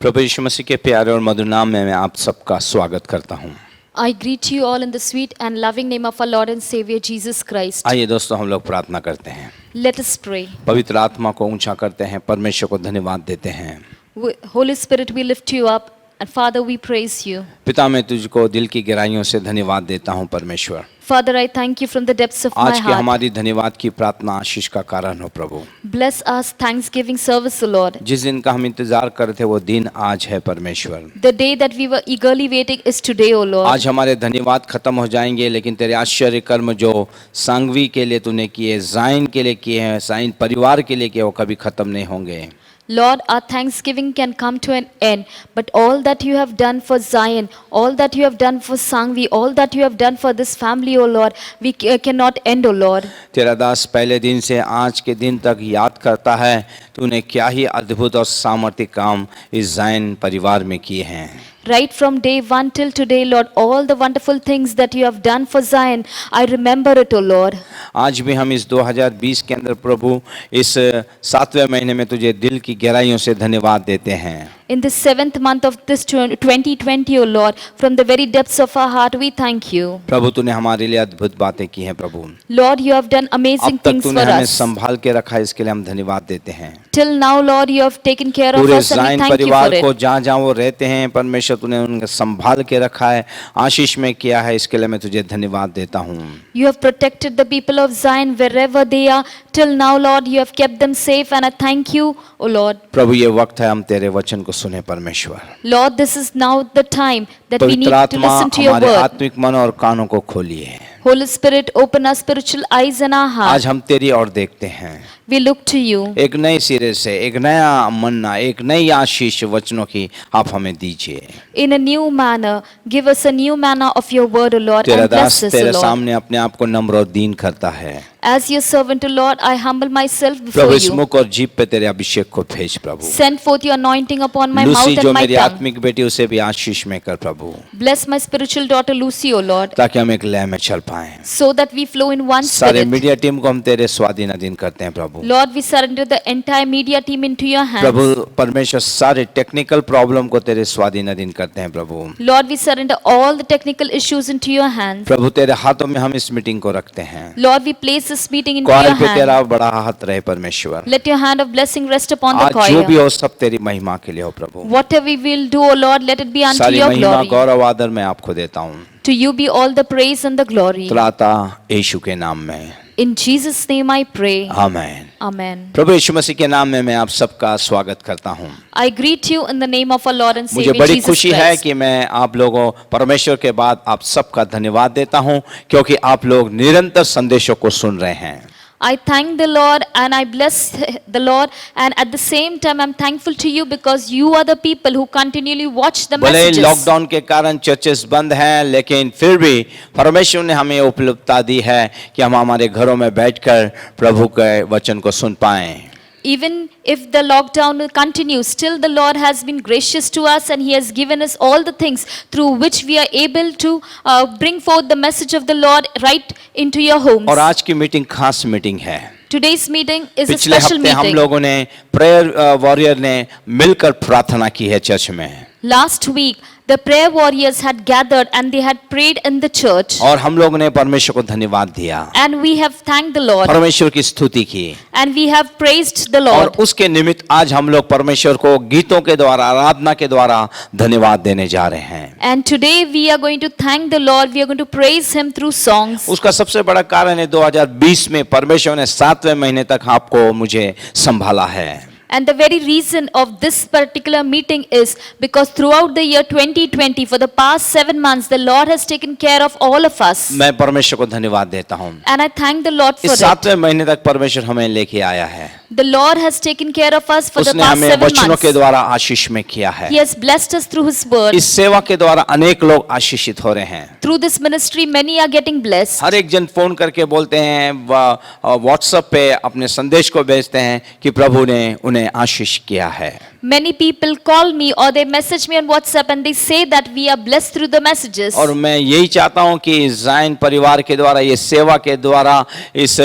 प्रभु यीशु मसीह के प्यारे और मधुर नाम में मैं आप सबका स्वागत करता हूँ। I greet you all in the sweet and loving name of our Lord and Savior Jesus Christ. आइए दोस्तों हम लोग प्रार्थना करते हैं। Let us pray. पवित्र आत्मा को ऊंचा करते हैं, परमेश्वर को धन्यवाद देते हैं। Holy Spirit, we lift you up and Father, we praise you. पिता मैं तुझको दिल की गहराइयों से धन्यवाद देता हूँ परमेश्वर। Father, I thank you from the depths of my आज की heart. हमारी धन्यवाद की प्रार्थना आशीष का कारण हो प्रभु। Bless us thanksgiving service, O Lord. जिस दिन का हम इंतजार कर रहे थे वो दिन आज है परमेश्वर। The day that we were eagerly waiting is today, O Lord. आज हमारे धन्यवाद खत्म हो जाएंगे, लेकिन तेरे आश्चर्य कर्म जो सांगवी के लिए तूने किए, जाइन के लिए किए हैं, जाइन परिवार के लिए किए, वो कभी खत्म नहीं होंगे। Lord, our thanksgiving can come to an end, but all that you have done for Zion, all that you have done for Sangvi, all that you have done for this family, O Lord, we cannot end, O Lord. तेरा दास पहले दिन से आज के दिन तक याद करता है तूने क्या ही अद्भुत और सामर्थ्य काम इस जाइन परिवार में किए हैं। Right from day one till today, Lord, all the wonderful things that you have done for Zion, I remember it, O Lord. आज भी हम इस 2020 के अंदर प्रभु इस 7वें महीने में तुझे दिल की गहराइयों से धन्यवाद देते हैं। In the 7th month of this 2020, O Lord, from the very depths of our heart, we thank you. प्रभु तूने हमारे लिए अद्भुत बातें की हैं प्रभु। Lord, you have done amazing अब तक things तूने for हमें us. संभाल के रखा है, इसके लिए हम धन्यवाद देते हैं। Till now, Lord, you have taken care of पूरे us and we जाइन thank you परिवार for को it. जहाँ जहाँ वो रहते हैं परमेश्वर तूने उनको संभाल के रखा है, आशीष में किया है, इसके लिए मैं तुझे धन्यवाद देता हूँ। You have protected the people of Zion wherever they are. Till now, Lord, you have kept them safe and I thank you, O Lord. प्रभु ये वक्त है हम तेरे वचन को सुने परमेश्वर। Lord, this is now the time that we need पवित्र to आत्मा listen to your हमारे word. आत्मिक मन और कानों को खोलिए। Holy Spirit, open our spiritual eyes and our heart. आज हम तेरी ओर देखते हैं, We look to you. एक नए सिरे से एक नया मन्ना, एक नई आशीष वचनों की आप हमें दीजिए। In a new manner, give us a new manner of your word, O Lord, तेरा and दास bless us, तेरे O Lord. सामने अपने आप को नम्र और दीन करता है। As your servant, O Lord, I humble myself Prabhu before इस you. मुख और जीभ पे तेरे अभिषेक को भेज प्रभु। Send forth your anointing upon my Lucy mouth जो and my मेरी tongue. आत्मिक बेटी उसे भी आशीष में कर प्रभु, Bless my spiritual daughter Lucy, O Lord, ताकि हम एक लय में चल पाएं। so that we flow in one सारे spirit. मीडिया टीम को हम तेरे स्वाधीन अधीन करते हैं प्रभु। Lord, we surrender the entire media team into your hands. प्रभु परमेश्वर सारे टेक्निकल प्रॉब्लम को तेरे स्वाधीन अधीन करते हैं प्रभु। Lord, we surrender all the technical issues into your hands. प्रभु तेरे हाथों में हम इस मीटिंग को रखते हैं। Lord, we place this meeting into call your पे तेरा hands. बड़ा हाथ रहे परमेश्वर। Let your hand of blessing rest upon the आज जो भी choir. हो सब तेरी महिमा के लिए हो प्रभु। Whatever we will do, O Lord, let it be unto सारी your महिमा glory. गौरव आदर मैं आपको देता हूँ, To you be all the praise and the glory. त्राता यीशु के नाम में, In Jesus' name I pray. Amen. Amen. प्रभु यीशु मसीह के नाम में मैं आप सबका स्वागत करता हूँ। I greet you in the name of our Lord and मुझे Savior बड़ी Jesus खुशी है Christ. कि मैं आप लोगों परमेश्वर के बाद आप सबका धन्यवाद देता हूँ, क्योंकि आप लोग निरंतर संदेशों को सुन रहे हैं। I thank the Lord and I bless the Lord, and at the same time I'm thankful to you because you are the people who continually watch the भले messages. लॉकडाउन के कारण चर्चेस बंद हैं, लेकिन फिर भी परमेश्वर ने हमें उपलब्धता दी है कि हम हमारे घरों में बैठकर प्रभु के वचन को सुन पाएं। Even if the lockdown will continue, still the Lord has been gracious to us and He has given us all the things through which we are able to bring forth the message of the Lord right into your homes. और आज की meeting खास meeting है। Today's meeting is a पिछले special हफ्ते हम meeting. लोगों ने प्रेयर वॉरियर ने मिलकर प्रार्थना की है चर्च में, Last week, the prayer warriors had gathered and they had prayed in the church. और हम लोगों ने परमेश्वर को धन्यवाद दिया, And we have thanked the Lord. परमेश्वर की स्तुति की, And we have praised the और Lord. उसके निमित्त आज हम लोग परमेश्वर को गीतों के द्वारा, आराधना के द्वारा धन्यवाद देने जा रहे हैं। And today we are going to thank the Lord. We are going to praise Him through songs. उसका सबसे बड़ा कारण है 2020 में परमेश्वर ने 7वें महीने तक आपको मुझे संभाला है। And the very reason of this particular meeting is because throughout the year 2020, for the past 7 months, the Lord has taken care of all of us. मैं परमेश्वर को धन्यवाद देता हूँ। And I thank the Lord for इस it. 7वें महीने तक परमेश्वर हमें लेके आया है। The Lord has taken care of us for the उसने past हमें 7 वचनों के months. द्वारा आशीष में किया है। He has blessed us through His word. इस सेवा के द्वारा अनेक लोग आशीषित हो रहे हैं। Through this ministry, many are getting blessed. हर एक जन फोन करके बोलते हैं, व्हाट्सएप पे अपने संदेश को भेजते हैं कि प्रभु ने उन्हें आशीष किया है। Many people call me or they message me on WhatsApp and they say that we are blessed through the messages. और मैं यही चाहता हूं कि जाइन परिवार के द्वारा, ये सेवा के द्वारा, इस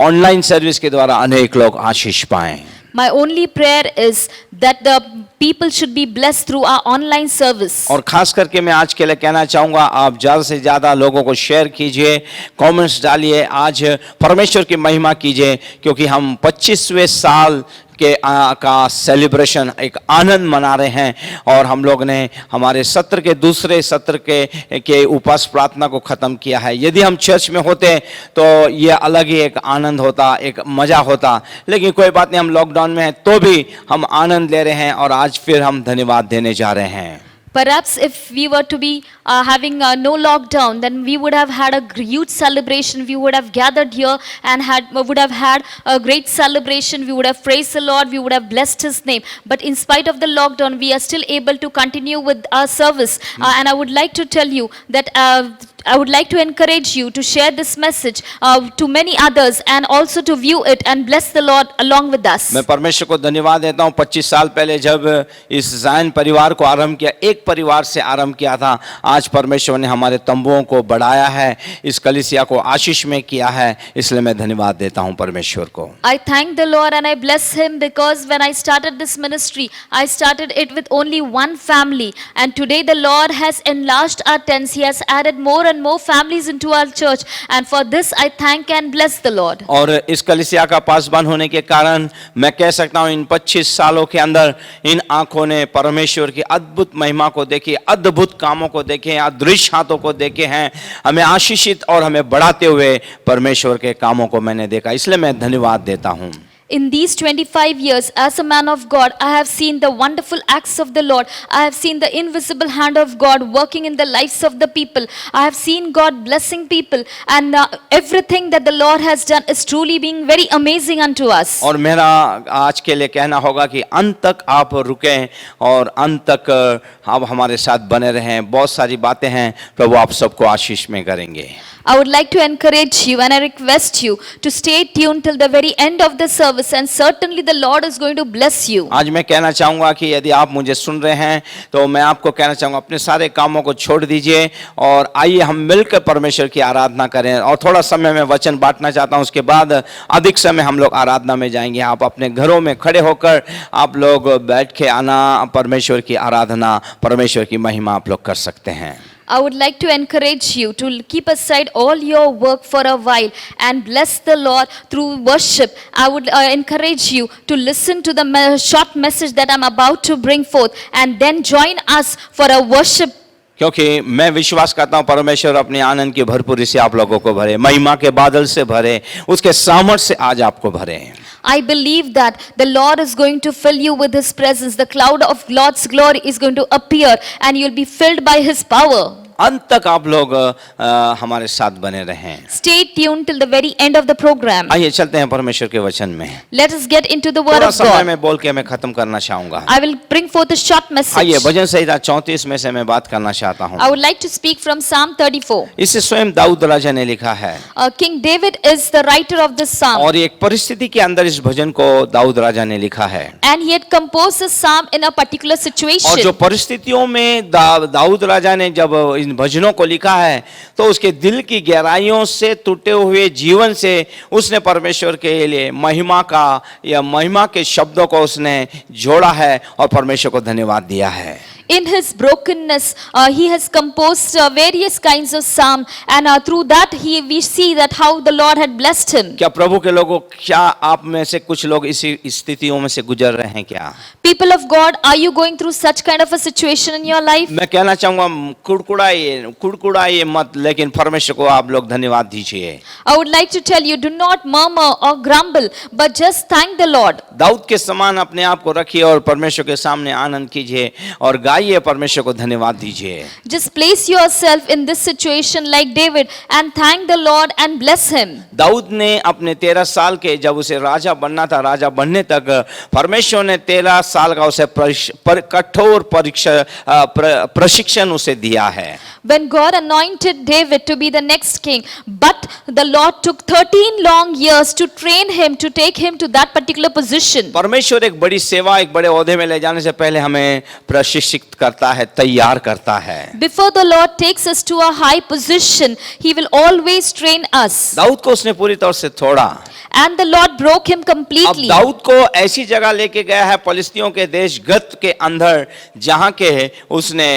ऑनलाइन सर्विस के द्वारा अनेक लोग आशीष पाएं। My only prayer is that the people should be blessed through our online service. और खास करके मैं आज के लिए कहना चाहूँगा, आप ज़्यादा से ज़्यादा लोगों को शेयर कीजिए, कमेंट्स डालिए, आज परमेश्वर की महिमा कीजिए, क्योंकि हम 25वें साल का सेलिब्रेशन एक आनंद मना रहे हैं। और हम लोग ने हमारे सत्र के दूसरे सत्र के उपवास प्रार्थना को ख़त्म किया है। यदि हम चर्च में होते तो ये अलग ही एक आनंद होता, एक मज़ा होता, लेकिन कोई बात नहीं, हम लॉकडाउन में हैं तो भी हम आनंद ले रहे हैं और आज फिर हम धन्यवाद देने जा रहे हैं। Perhaps if we were to be having no lockdown, then we would have had a huge celebration. We would have gathered here and would have had a great celebration. We would have praised the Lord. We would have blessed His name. But in spite of the lockdown, we are still able to continue with our service. And I would like to tell you that I would like to encourage you to share this message to many others and also to view it and bless the Lord along with us. मैं परमेश्वर को धन्यवाद देता हूँ। 25 साल पहले जब इस ज़ायन परिवार को आरंभ किया, एक परिवार से आरंभ किया था, आज परमेश्वर ने हमारे तंबुओं को बढ़ाया है, इस कलीसिया को आशीष में किया है, इसलिए मैं धन्यवाद देता हूँ परमेश्वर को। I thank the Lord and I bless Him because when I started this ministry, I started it with only one family, and today the Lord has enlarged our tents. He has added more and more families into our church, and for this I thank and bless the Lord. और इस कलीसिया का पासबान होने के कारण मैं कह सकता हूँ, इन 25 सालों के अंदर इन आंखों ने परमेश्वर की अद्भुत महिमा को देखी, अद्भुत कामों को देखे, अदृश्य हाथों को देखे हैं, हमें आशीषित और हमें बढ़ाते हुए परमेश्वर के कामों को मैंने देखा, इसलिए मैं धन्यवाद देता हूँ। In these 25 years, as a man of God, I have seen the wonderful acts of the Lord. I have seen the invisible hand of God working in the lives of the people. I have seen God blessing people, and everything that the Lord has done is truly being very amazing unto us. और मेरा आज के लिए कहना होगा कि अंत तक आप रुकें और अंत तक आप हमारे साथ बने रहें। बहुत सारी बातें हैं, प्रभु आप सबको आशीष में करेंगे। I would like to encourage you and I request you to stay tuned till the very end of the service, and certainly the Lord is going to bless you. आज मैं कहना चाहूँगा कि यदि आप मुझे सुन रहे हैं तो मैं आपको कहना चाहूँगा, अपने सारे कामों को छोड़ दीजिए और आइए हम मिलकर परमेश्वर की आराधना करें। और थोड़ा समय मैं वचन बांटना चाहता हूँ, उसके बाद अधिक समय हम लोग आराधना में जाएंगे। आप अपने घरों में खड़े होकर आप लोग बैठ के आना, परमेश्वर की आराधना, परमेश्वर की महिमा आप लोग कर सकते हैं। I would like to encourage you to keep aside all your work for a while and bless the Lord through worship. I would encourage you to listen to the short message that I'm about to bring forth and then join us for a worship. क्योंकि मैं विश्वास करता हूँ परमेश्वर अपने आनंद की भरपूरी से आप लोगों को भरे, महिमा के बादल से भरे, उसके सामर्थ से आज आपको भरे। I believe that the Lord is going to fill you with His presence. The cloud of Lord's glory is going to appear and you'll be filled by His power. अंत तक आप लोग हमारे साथ बने रहें। Stay tuned till the very end of the program. आइए चलते हैं परमेश्वर के वचन में। Let us get into the word थोड़ा of समय God. में बोल के मैं खत्म करना चाहूंगा। I will bring forth a short message. आइए भजन संहिता 34 में से मैं बात करना चाहता हूँ। I would like to speak from Psalm 34. इसे स्वयं दाऊद राजा ने लिखा है King David is the writer of this psalm, और एक परिस्थिति के अंदर इस भजन को दाऊद राजा ने लिखा है। and he had composed this psalm in a particular और जो situation. परिस्थितियों में दाऊद राजा ने जब इन भजनों को लिखा है तो उसके दिल की गहराइयों से, टूटे हुए जीवन से उसने परमेश्वर के लिए महिमा का या महिमा के शब्दों को उसने जोड़ा है और परमेश्वर को धन्यवाद दिया है। In his brokenness, he has composed various kinds of psalm, and through that we see that how the Lord had blessed him. क्या प्रभु के लोगों, क्या आप में से कुछ लोग इसी स्थितियों में से गुजर रहे हैं क्या? People of God, are you going through such kind of a situation in your life? मैं कहना चाहूंगा कुड़कुड़ाइए मत, लेकिन परमेश्वर को आप लोग धन्यवाद दीजिए। I would like to tell you, do not murmur or grumble, but just thank the Lord. Dawood के समान अपने आप को रखिए और परमेश्वर के सामने आनंद कीजिए और गाइए, परमेश्वर को धन्यवाद दीजिए। Just place yourself in this situation like David and thank the Lord and bless him. Dawood ने अपने 13 साल के, जब उसे राजा बनना था, राजा बनने तक परमेश्वर ने 13 साल का उसे कठोर प्रशिक्षण उसे दिया है। When God anointed David to be the next king, but the Lord took 13 long years to train him, to take him to that particular position. परमेश्वर एक बड़ी सेवा, एक बड़े ओहदे में ले जाने से पहले हमें प्रशिक्षित करता है, तैयार करता है। Before the Lord takes us to a high position, He will always train us. Dawood को उसने पूरी तरह से तोड़ा and the Lord broke him अब completely. दाऊद को ऐसी जगह लेके गया है फलिस्तियों के देश गत के अंदर जहां के उसने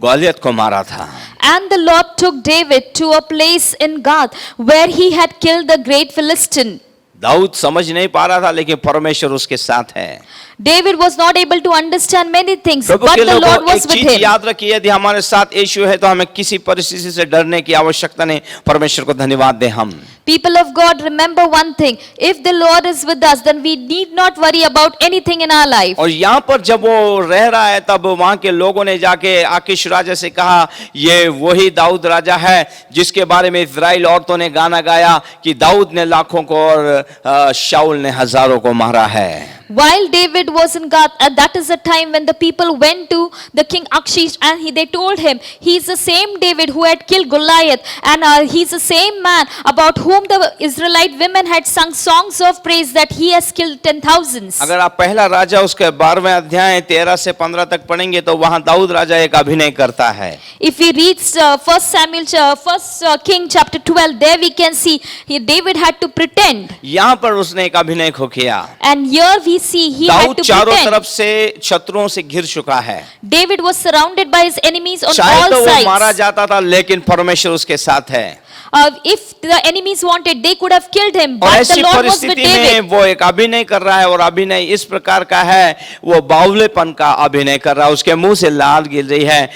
गोलियत को मारा था। And the Lord took David to a place in Gath where he had killed the great Philistine. Dawood समझ नहीं पा रहा था लेकिन परमेश्वर उसके साथ है। David was not able to understand many things, Prabhu but के the Lord लोगों, was एक with चीज him. याद रखिए, यदि हमारे साथ यीशु है तो हमें किसी परिस्थिति से डरने की आवश्यकता नहीं। परमेश्वर को धन्यवाद दें हम। People of God, remember one thing: if the Lord is with us, then we need not worry about anything in our life. और यहाँ पर जब वो रह रहा है तब वहाँ के लोगों ने जाके आकीश राजा से कहा, ये वही दाऊद राजा है जिसके बारे में इज़राइल औरतों ने गाना गाया कि दाऊद ने लाखों को और शाऊल ने हजारों को मारा है। While David was in Gath, and that is the time when the people went to the king Achish, and they told him, he is the same David who had killed Goliath, and he is the same man about whom the Israelite women had sung songs of praise that he has killed 10,000s. अगर आप पहला राजा उसके 12वें अध्याय 13 से 15 तक पढ़ेंगे तो वहाँ दाऊद राजा एक अभिनय करता है। If we read First King chapter 12, there we can see David had to pretend, यहाँ पर उसने एक अभिनय को किया। and here we see he had Dawood to चारों pretend. तरफ से शत्रुओं से घिर चुका है। David was surrounded by his enemies on चाहे all तो वो मारा sides. जाता था लेकिन परमेश्वर उसके साथ है। If the enemies wanted, they could have killed him, और but the ऐसी Lord was with परिस्थिति में David. वो एक अभिनय कर रहा है और अभिनय इस प्रकार का है, वो बावलेपन का अभिनय कर रहा है। उसके मुंह से लाल गिर रही है,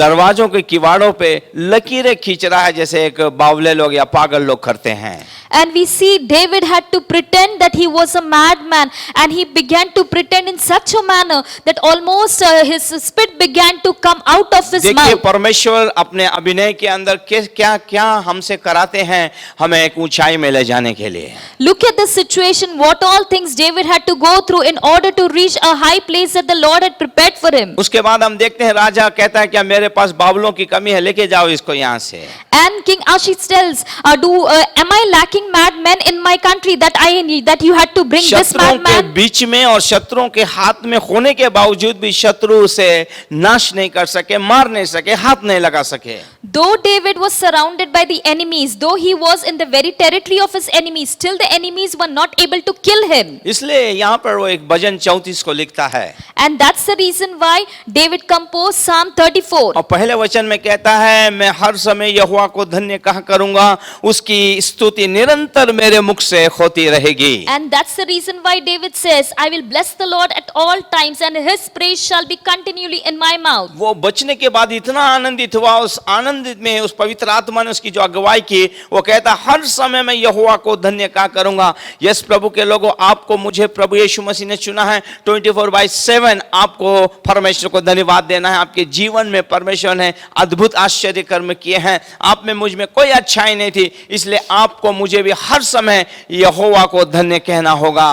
दरवाजों के किवाड़ों पे लकीरें खींच रहा है जैसे एक बावले लोग या पागल लोग करते हैं। And we see David had to pretend that he was a madman, and he began to pretend in such a manner that almost his spit began to come out of his देखिए mouth. परमेश्वर अपने अभिनय के अंदर क्या क्या हमसे कराते हैं हमें एक ऊंचाई में ले जाने के लिए। Look at the situation, what all things David had to go through in order to reach a high place that the Lord had prepared for him. उसके बाद हम देखते हैं राजा कहता है क्या मेरे पास बावलों की कमी है, लेके जाओ इसको यहाँ से। And King Achish tells, am I lacking madmen in my country that you had to bring this शत्रुओं के madman? बीच में और शत्रुओं के हाथ में होने के बावजूद भी शत्रु उसे नाश नहीं कर सके, मार नहीं सके, हाथ नहीं लगा सके। Though David was surrounded by the enemies, though he was in the very territory of his enemies, still the enemies were not able to kill him. इसलिए यहाँ पर वो एक भजन 34 को लिखता है And that's the reason why David composed Psalm 34. और पहले वचन में कहता है, मैं हर समय यहोवा को धन्य कहा करूंगा, उसकी स्तुति निरंतर मेरे मुख से होती रहेगी। And that's the reason why David says, I will bless the Lord at all times, and his praise shall be continually in my mouth. वो बचने के बाद इतना आनंदित हुआ, उस आनंदित में उस पवित्र आत्मा ने उसकी जो अगुवाई की, वो कहता हर समय मैं यहोवा को धन्य कहा करूंगा। यस प्रभु के लोगों, आपको मुझे प्रभु यीशु मसीह ने चुना है 24/7 आपको परमेश्वर को धन्यवाद देना है। आपके जीवन में परमेश्वर ने अद्भुत आश्चर्य कर्म किए हैं। आप में मुझ में कोई अच्छाई नहीं थी, इसलिए आपको मुझे भी हर समय यहोवा को धन्य कहना होगा।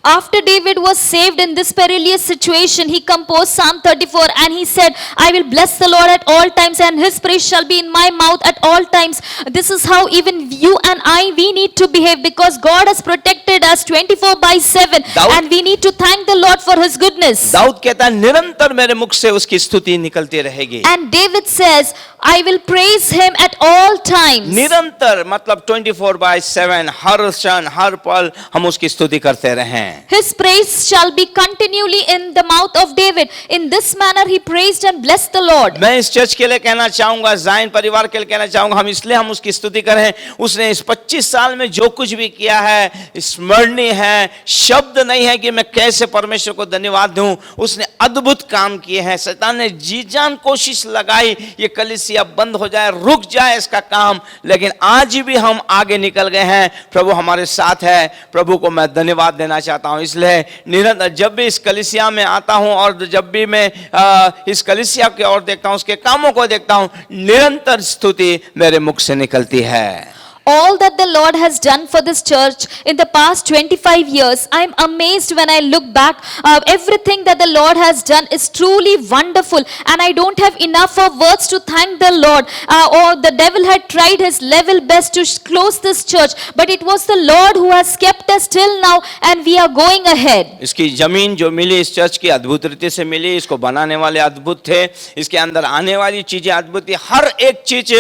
After David was saved in this perilous situation, he composed Psalm 34, and he said, I will bless the Lord at all times, and his praise shall be in my mouth at all times. This is how even you and we need to behave, because God has protected us 24/7, and we need to thank the Lord for his goodness. Dawood कहता है निरंतर मेरे मुख से उसकी स्तुति निकलती रहेगी। And David says, I will praise him at all times. निरंतर मतलब 24/7 हर क्षण हर पल हम उसकी स्तुति करते रहें। His praise shall be continually in the mouth of David. In this manner he praised and blessed the Lord. मैं इस चर्च के लिए कहना चाहूंगा, ज़ायन परिवार के लिए कहना चाहूंगा, हम इसलिए हम उसकी स्तुति करें, उसने इस 25 साल में जो कुछ भी किया है स्मरणीय है, शब्द नहीं है कि मैं कैसे परमेश्वर को धन्यवाद दूं। उसने अद्भुत काम किए हैं। शैतान ने जी जान कोशिश लगाई ये कलीसिया बंद हो जाए, रुक जाए इसका काम, लेकिन आज भी हम आगे निकल गए हैं। प्रभु हमारे साथ है। प्रभु को मैं धन्यवाद देना चाहता हूं। इसलिए निरंतर जब भी इस कलीसिया में आता हूं और जब भी मैं इस कलीसिया की ओर देखता हूं, उसके कामों को देखता हूं, निरंतर स्तुति मेरे मुख से निकलती है। All that the Lord has done for this church in the past 25 years, I am amazed when I look back. Everything that the Lord has done is truly wonderful, and I don't have enough of words to thank the Lord. Or the devil had tried his level best to close this church, but it was the Lord who has kept us till now, and we are going ahead. इसकी जमीन जो मिली इस church की अद्भुत रीति से मिली, इसको बनाने वाले अद्भुत थे, इसके अंदर आने वाली चीजें अद्भुत थी, हर एक चीज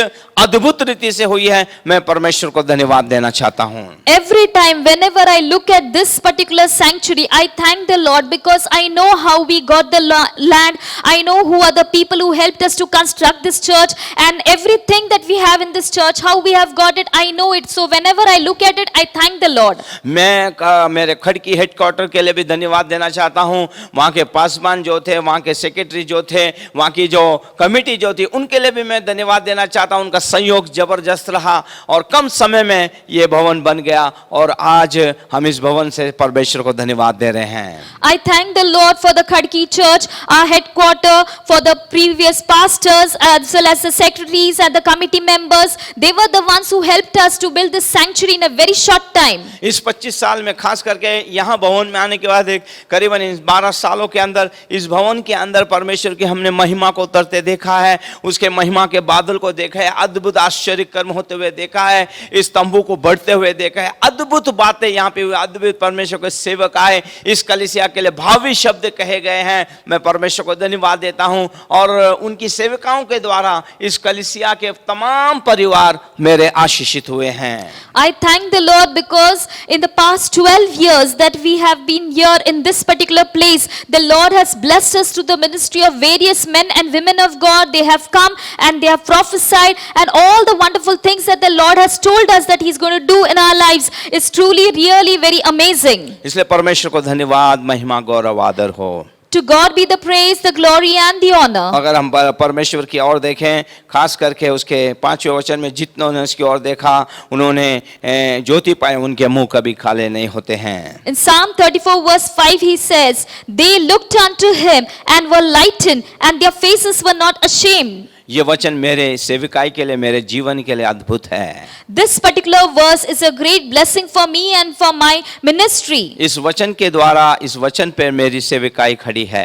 अद्भुत रीति से हुई है। मैं परमेश्वर परमेश्वर को धन्यवाद देना चाहता हूँ। Every time, whenever I look at this particular sanctuary, I thank the Lord because I know how we got the land. I know who are the people who helped us to construct this church, and everything that we have in this church, how we have got it, I know it. So whenever I look at it, I thank the Lord. मैं मेरे खड़की headquarter के लिए भी धन्यवाद देना चाहता हूँ। वहाँ के पासवान जो थे, वहाँ के सेक्रेटरी जो थे, वहाँ की जो कमेटी जो थी, उनके लिए भी मैं धन्यवाद देना चाहता हूँ। उनका सहयोग जबरदस्त रहा और कम समय में ये भवन बन गया और आज हम इस भवन से परमेश्वर को धन्यवाद दे रहे हैं। I thank the Lord for the Khadki church, our headquarter, for the previous pastors as well as the secretaries and the committee members. They were the ones who helped us to build this sanctuary in a very short time. इस 25 साल में खास करके यहाँ भवन में आने के बाद एक करीबन 12 सालों के अंदर इस भवन के अंदर परमेश्वर की हमने महिमा को उतरते देखा है, उसके महिमा के बादल को देखा है, अद्भुत आश्चर्य कर्म होते हुए देखा है, इस तंबू को बढ़ते हुए देखा है, अद्भुत बातें यहाँ पे हुई, अद्भुत परमेश्वर के सेवक आए, इस कलीसिया के लिए भावी शब्द कहे गए हैं। मैं परमेश्वर को धन्यवाद देता हूँ और उनकी सेविकाओं के द्वारा इस कलीसिया के तमाम परिवार मेरे आशीषित हुए हैं। I thank the Lord because in the past 12 years that we have been here in this particular place, the Lord has blessed us through the ministry of various men and women of God. They have come and they have prophesied, and all the wonderful things that the Lord has told us that He's going to do in our lives is truly, really very amazing. इसलिए परमेश्वर को धन्यवाद, महिमा, गौरव, आदर हो। To God be the praise, the glory and the honor. अगर हम परमेश्वर की ओर देखें, खास करके उसके 5वें वचन में जितनों ने उसकी ओर देखा उन्होंने ज्योति पाए, उनके मुंह कभी काले नहीं होते हैं। In Psalm 34 verse 5 he says, they looked unto him and were lightened, and their faces were not ashamed. ये वचन मेरे सेविकाई के लिए, मेरे जीवन के लिए अद्भुत है। This particular verse is a great blessing for me and for my ministry. इस वचन के द्वारा, इस वचन पर मेरी सेविकाई खड़ी है।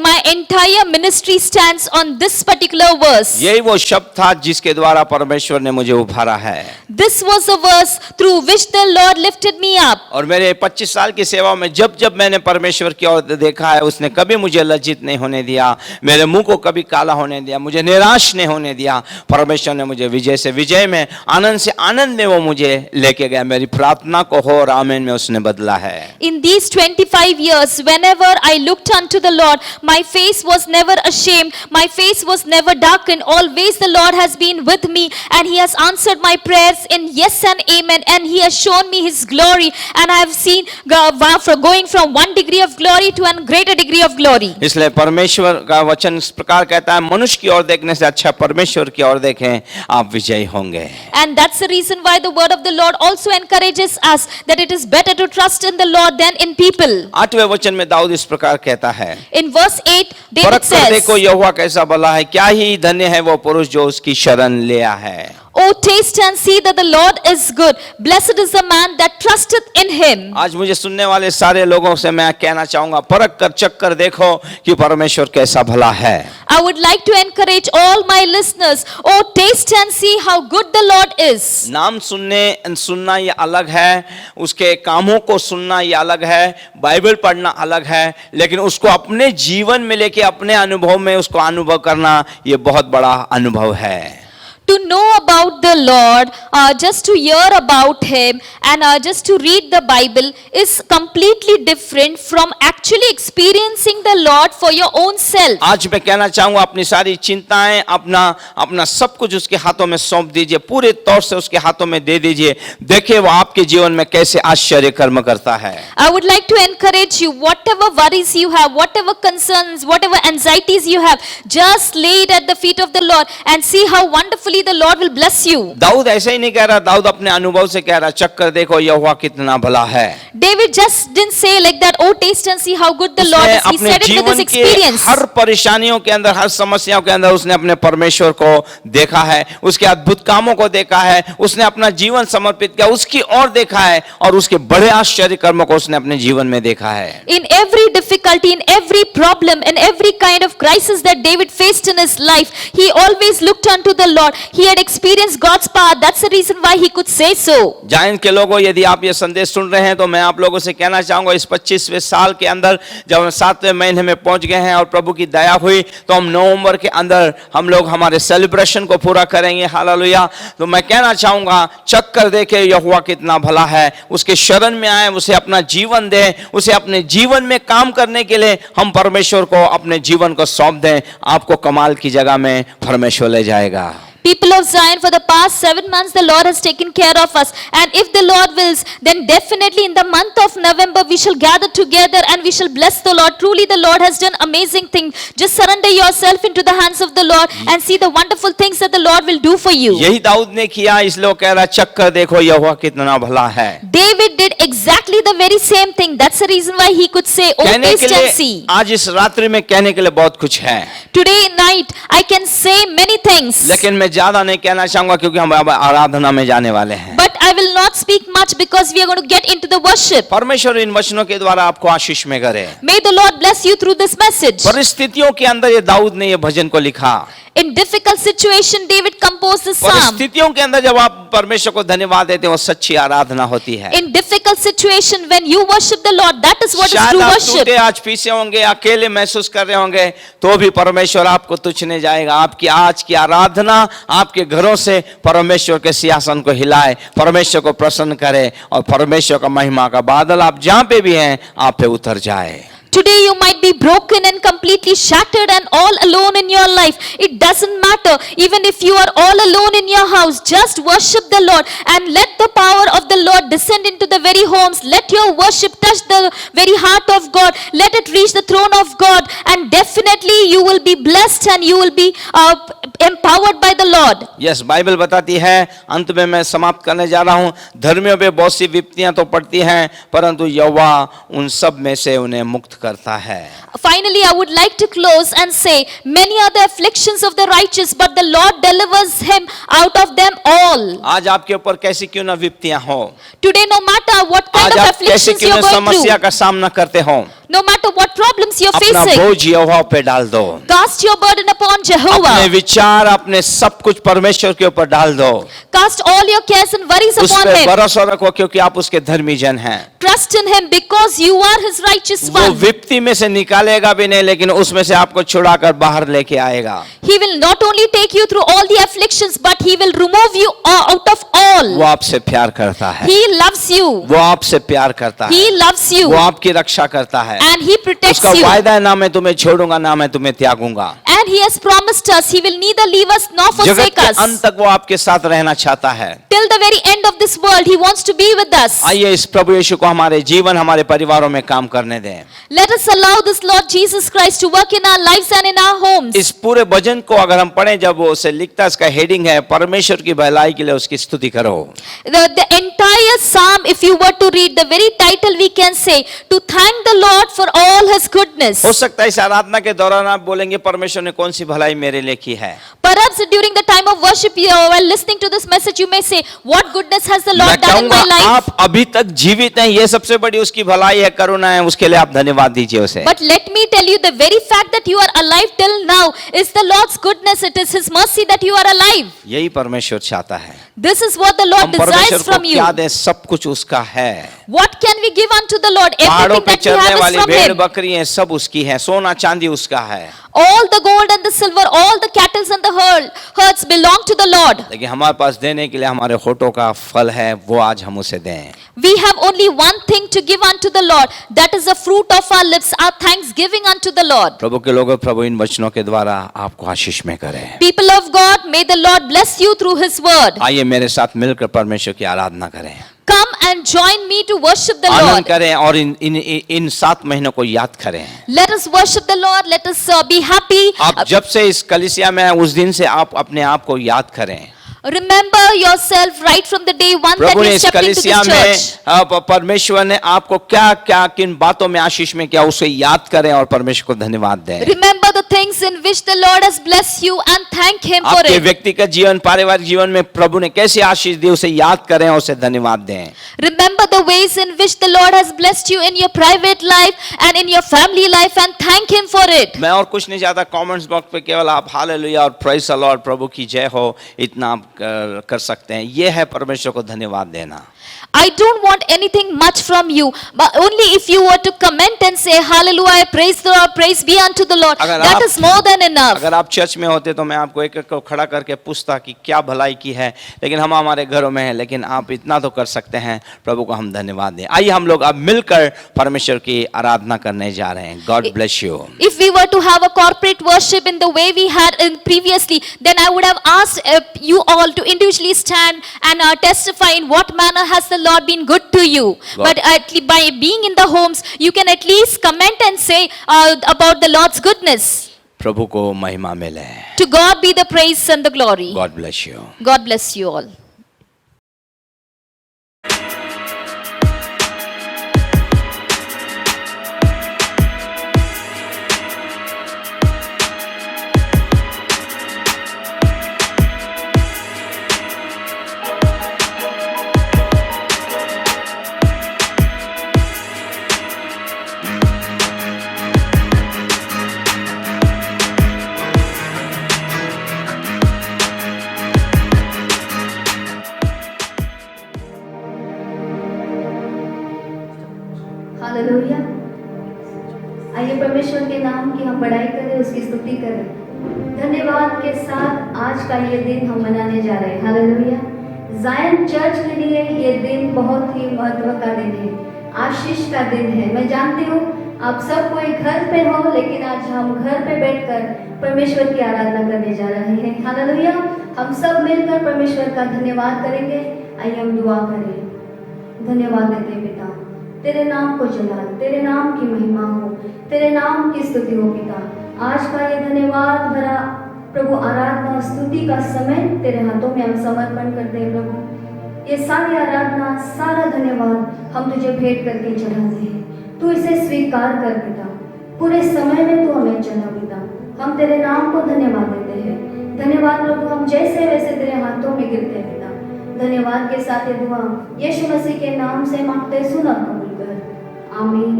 My entire ministry stands on this particular verse. यही वो शब्द था जिसके द्वारा परमेश्वर ने मुझे उभारा है। This was the verse through which the Lord lifted me up. और मेरे 25 साल की सेवा में जब जब मैंने परमेश्वर की ओर देखा है, उसने कभी मुझे लज्जित नहीं होने दिया, मेरे मुंह को कभी काला होने दिया, मुझे निराश नहीं होने दिया। परमेश्वर ने मुझे विजय से विजय में, आनंद से आनंद में वो मुझे लेके गया। मेरी प्रार्थना को हो और आमीन में उसने बदला है। In these 25 years, whenever I looked unto the Lord, my face was never ashamed, my face was never darkened. Always the Lord has been with me, and He has answered my prayers in yes and amen, and He has shown me His glory, and I have seen going from one degree of glory to a greater degree of glory. इसलिए परमेश्वर का वचन इस प्रकार कहता है, मनुष्य की ओर देखने से अच्छा परमेश्वर की ओर देखें, आप विजयी होंगे। And that's the reason why the word of the Lord also encourages us that it is better to trust in the Lord than in people. 8वें वचन में दाऊद इस प्रकार कहता है, In verse 8, David परख कर says, देखो यहोवा कैसा भला है, क्या ही धन्य है वो पुरुष जो उसकी शरण लिया है। Oh, taste and see that the Lord is good. Blessed is the man that trusteth in Him. आज मुझे सुनने वाले सारे लोगों से मैं कहना चाहूंगा, परख कर चख कर देखो कि परमेश्वर कैसा भला है। I would like to encourage all my listeners, oh, taste and see how good the Lord is. नाम सुनना ये अलग है, उसके कामों को सुनना ये अलग है, बाइबल पढ़ना अलग है, लेकिन उसको अपने जीवन में लेके अपने अनुभव में उसको अनुभव करना ये बहुत बड़ा अनुभव है। To know about the Lord, just to hear about Him and just to read the Bible is completely different from actually experiencing the Lord for your own self. आज मैं कहना चाहूंगा, अपनी सारी चिंताएं, अपना सब कुछ उसके हाथों में सौंप दीजिए, पूरे तौर से उसके हाथों में दे दीजिए, देखिए वो आपके जीवन में कैसे आश्चर्य कर्म करता है। I would like to encourage you, whatever worries you have, whatever concerns, whatever anxieties you have, just lay it at the feet of the Lord and see how wonderfully the Lord will bless you. Dawood ऐसे ही नहीं कह रहा, दाऊद अपने अनुभव से कह रहा, चख कर देखो यहोवा कितना भला है। David just didn't say like that, oh, taste and see how good the Lord is. He said it with his experience. हर परेशानियों के अंदर, हर समस्याओं के अंदर उसने अपने परमेश्वर को देखा है, उसके अद्भुत कामों को देखा है, उसने अपना जीवन समर्पित किया, उसकी ओर देखा है और उसके बड़े आश्चर्य कर्मों को उसने अपने जीवन में देखा है। In every difficulty, in every problem, in every kind of crisis that David faced in his life, he always looked unto the Lord he had experienced God's power. That's the reason why he could say so. Giant के लोगों, यदि आप ये संदेश सुन रहे हैं तो मैं आप लोगों से कहना चाहूंगा, इस 25वें साल के अंदर जब हम 7वें महीने में पहुंच गए हैं और प्रभु की दया हुई तो हम नवंबर के अंदर हम लोग हमारे सेलिब्रेशन को पूरा करेंगे। हालेलुया। तो मैं कहना चाहूंगा, चक्कर देखे यहोवा कितना भला है, उसके शरण में आए, उसे अपना जीवन दें, उसे अपने जीवन में काम करने के लिए हम परमेश्वर को अपने जीवन को सौंप दें। आपको कमाल की जगह में परमेश्वर ले जाएगा। People of Zion, for the past 7 months, the Lord has taken care of us. And if the Lord wills, then definitely in the month of November, we shall gather together and we shall bless the Lord. Truly, the Lord has done amazing things. Just surrender yourself into the hands of the Lord and see the wonderful things that the Lord will do for you. यही दाऊद ने किया, इसलिए वो कह रहा, चक्कर देखो यहोवा कितना भला है। David did exactly the very same thing. That's the reason why he could say, "Oh, कहने के taste and लिए see." आज इस रात्रि में कहने के लिए बहुत कुछ है, Today night, I can say many things. लेकिन मैं ज्यादा नहीं कहना चाहूंगा क्योंकि हम अब आराधना में जाने वाले हैं। But I will not speak much because we are going to get into the worship. परमेश्वर इन वचनों के द्वारा आपको आशीष में करे। May the Lord bless you through this message. परिस्थितियों के अंदर ये दाऊद ने ये भजन को लिखा। In difficult situation, David composed this psalm. परिस्थितियों के अंदर जब आप परमेश्वर को धन्यवाद देते हैं, वो सच्ची आराधना होती है। In difficult situation, when you worship the Lord, that is what is शायद true आप worship. टूटे आज पीछे होंगे, अकेले महसूस कर रहे होंगे, तो भी परमेश्वर आपको तुच्छ नहीं जाएगा। आपकी आज की आराधना आपके घरों से परमेश्वर के सिंहासन को हिलाए, परमेश्वर को प्रसन्न करे और परमेश्वर का महिमा का बादल आप जहां पे भी हैं आप पे उतर जाए। Today you might be broken and completely shattered and all alone in your life. It doesn't matter. Even if you are all alone in your house, just worship the Lord and let the power of the Lord descend into the very homes. Let your worship touch the very heart of God. Let it reach the throne of God, and definitely you will be blessed and you will be empowered by the Lord. Yes, Bible बताती है, अंत में मैं समाप्त करने जा रहा हूं, धर्मियों पे बहुत सी विपत्तियां तो पड़ती हैं परंतु यहोवा उन सब में से उन्हें मुक्त करता है। Finally, I would like to close and say, many are the afflictions of the righteous, but the Lord delivers him out of them all. आज आपके ऊपर कैसी क्यों ना विपत्तियां हो, Today, no matter what kind आज of आप कैसी afflictions क्यों you're ना going समस्या through, का सामना करते हो, no matter what problems you're अपना facing, बोझ यहोवा पे डाल दो, cast your burden upon Jehovah. अपने विचार अपने सब कुछ परमेश्वर के ऊपर डाल दो, Cast all your cares and worries उस upon पे him. भरोसा रखो क्योंकि आप उसके धर्मी जन हैं। Trust in him because you are his righteous वो one. विपत्ति में से निकालेगा भी नहीं, लेकिन उसमें से आपको छुड़ाकर बाहर लेके आएगा। He will not only take you through all the afflictions, but he will remove you out of all. वो आपसे प्यार करता है, He loves you. वो आपसे प्यार करता है, He loves you. वो आपकी रक्षा करता है। And he protects उसका you. वायदा है, ना मैं तुम्हें छोड़ूंगा ना मैं तुम्हें त्यागूंगा। And he has promised us, he will neither leave us nor जगत forsake के us. अंत तक वो आपके साथ रहना चाहता है। Till the very end of this world, he wants to be with us. आइए इस प्रभु यीशु को हमारे जीवन हमारे परिवारों में काम करने दें। Let us allow this Lord Jesus Christ to work in our lives and in our homes. इस पूरे भजन को अगर हम पढ़ें, जब वो उसे लिखता, इसका हेडिंग है परमेश्वर की भलाई के लिए उसकी स्तुति करो। The entire psalm, if you were to read, the very title we can say, to thank the Lord for all his goodness. हो सकता है इस आराधना के दौरान आप बोलेंगे, परमेश्वर ने कौन सी भलाई मेरे लिए की है। Perhaps during the time of worship, while listening to this message, you may say, what goodness has the मैं Lord done in my कहूंगा life? आप अभी तक जीवित हैं, ये सबसे बड़ी उसकी भलाई है, करुणा है, उसके लिए आप धन्यवाद दीजिए उसे। But let me tell you, the very fact that you are alive till now is the Lord's goodness. It is his mercy that you are alive. यही परमेश्वर चाहता है। This is what the Lord हम परमेश्वर desires को from you. क्या दें, सब कुछ उसका है। What can we give unto the Lord? पहाड़ों Everything पे that we चलने have is वाली from भेड़ him. बकरियां सब उसकी हैं, सोना चांदी उसका है। All the gold and the silver, all the cattle and the herds belong to the Lord. लेकिन हमारे पास देने के लिए हमारे होठों का फल है, वो आज हम उसे दें। We have only one thing to give unto the Lord. That is the fruit of our lips, our thanksgiving unto the Lord. प्रभु के लोगों, प्रभु इन वचनों के द्वारा आपको आशीष में करे। People of God, may the Lord bless you through his word. आइए मेरे साथ मिलकर परमेश्वर की आराधना करें, Come and join me to worship the Anand Lord. करें और इन 7 महीनों को याद करें। Let us worship the Lord. Let us be happy. आप जब से इस कलीसिया में आए, उस दिन से आप अपने आप को याद करें। Remember yourself right from the day one that प्रभु ने you इस stepped into कलीसिया this में church. परमेश्वर ने आपको क्या क्या किन बातों में आशीष में किया उसे याद करें और परमेश्वर को धन्यवाद दें। Remember the things in which the Lord has blessed you and thank Him for आपके it. व्यक्तिगत जीवन पारिवारिक जीवन में प्रभु ने कैसे आशीष दी उसे याद करें और उसे धन्यवाद दें। Remember the ways in which the Lord has blessed you in your private life and in your family life and thank Him for it. मैं और कुछ नहीं चाहता, कमेंट्स बॉक्स पे केवल आप हालेलुया और प्रेज़ द लॉर्ड प्रभु की जय हो इतना आप कर सकते हैं। ये है परमेश्वर को धन्यवाद देना। I don't want anything much from you, but only if you were to comment and say hallelujah, praise the Lord, praise be unto the Lord. That is more than enough. अगर आप चर्च में होते तो मैं आपको एक एक को खड़ा करके पूछता कि क्या भलाई की है, लेकिन हम हमारे घरों में हैं, लेकिन आप इतना तो कर सकते हैं, प्रभु को हम धन्यवाद दें। आइए हम लोग अब मिलकर परमेश्वर की आराधना करने जा रहे हैं। God bless you. If we were to have a corporate worship in the way we had previously, then I would have asked you all to individually stand and testify in what manner has the Lord been good to you. But by being in the homes, you can at least comment and say about the Lord's goodness. प्रभु को महिमा मिले। To God be the praise and the glory. God bless you. God bless you all. Hallelujah. आइए परमेश्वर के नाम की हम बड़ाई करें, उसकी स्तुति करें। धन्यवाद के साथ आज का ये दिन हम मनाने जा रहे हैं। हालेलुया। ज़ायन चर्च के लिए ये दिन बहुत ही महत्व का दिन है, आशीष का दिन है। मैं जानती हूँ आप सब कोई घर पे हो, लेकिन आज हम घर पे बैठकर परमेश्वर की आराधना करने जा रहे हैं। हालेलुया। हम सब मिलकर परमेश्वर का धन्यवाद करेंगे। आइए हम दुआ करें। धन्यवाद देते हैं पिता, तेरे नाम को जलाल, तेरे नाम की महिमा हो, तेरे नाम की स्तुति हो पिता। आज का ये धन्यवाद भरा प्रभु आराधना और स्तुति का समय तेरे हाथों में हम समर्पण करते हैं प्रभु। ये सारी आराधना, सारा धन्यवाद हम तुझे भेंट करके चढ़ाते हैं। तू इसे स्वीकार कर पिता। पूरे समय में तू हमें चला पिता। हम तेरे नाम को धन्यवाद देते हैं। धन्यवाद प्रभु, हम जैसे वैसे तेरे हाथों में गिरते हैं पिता। धन्यवाद के साथ ये दुआ यीशु मसीह के नाम से मांगते, सुना कबूल कर। आमीन,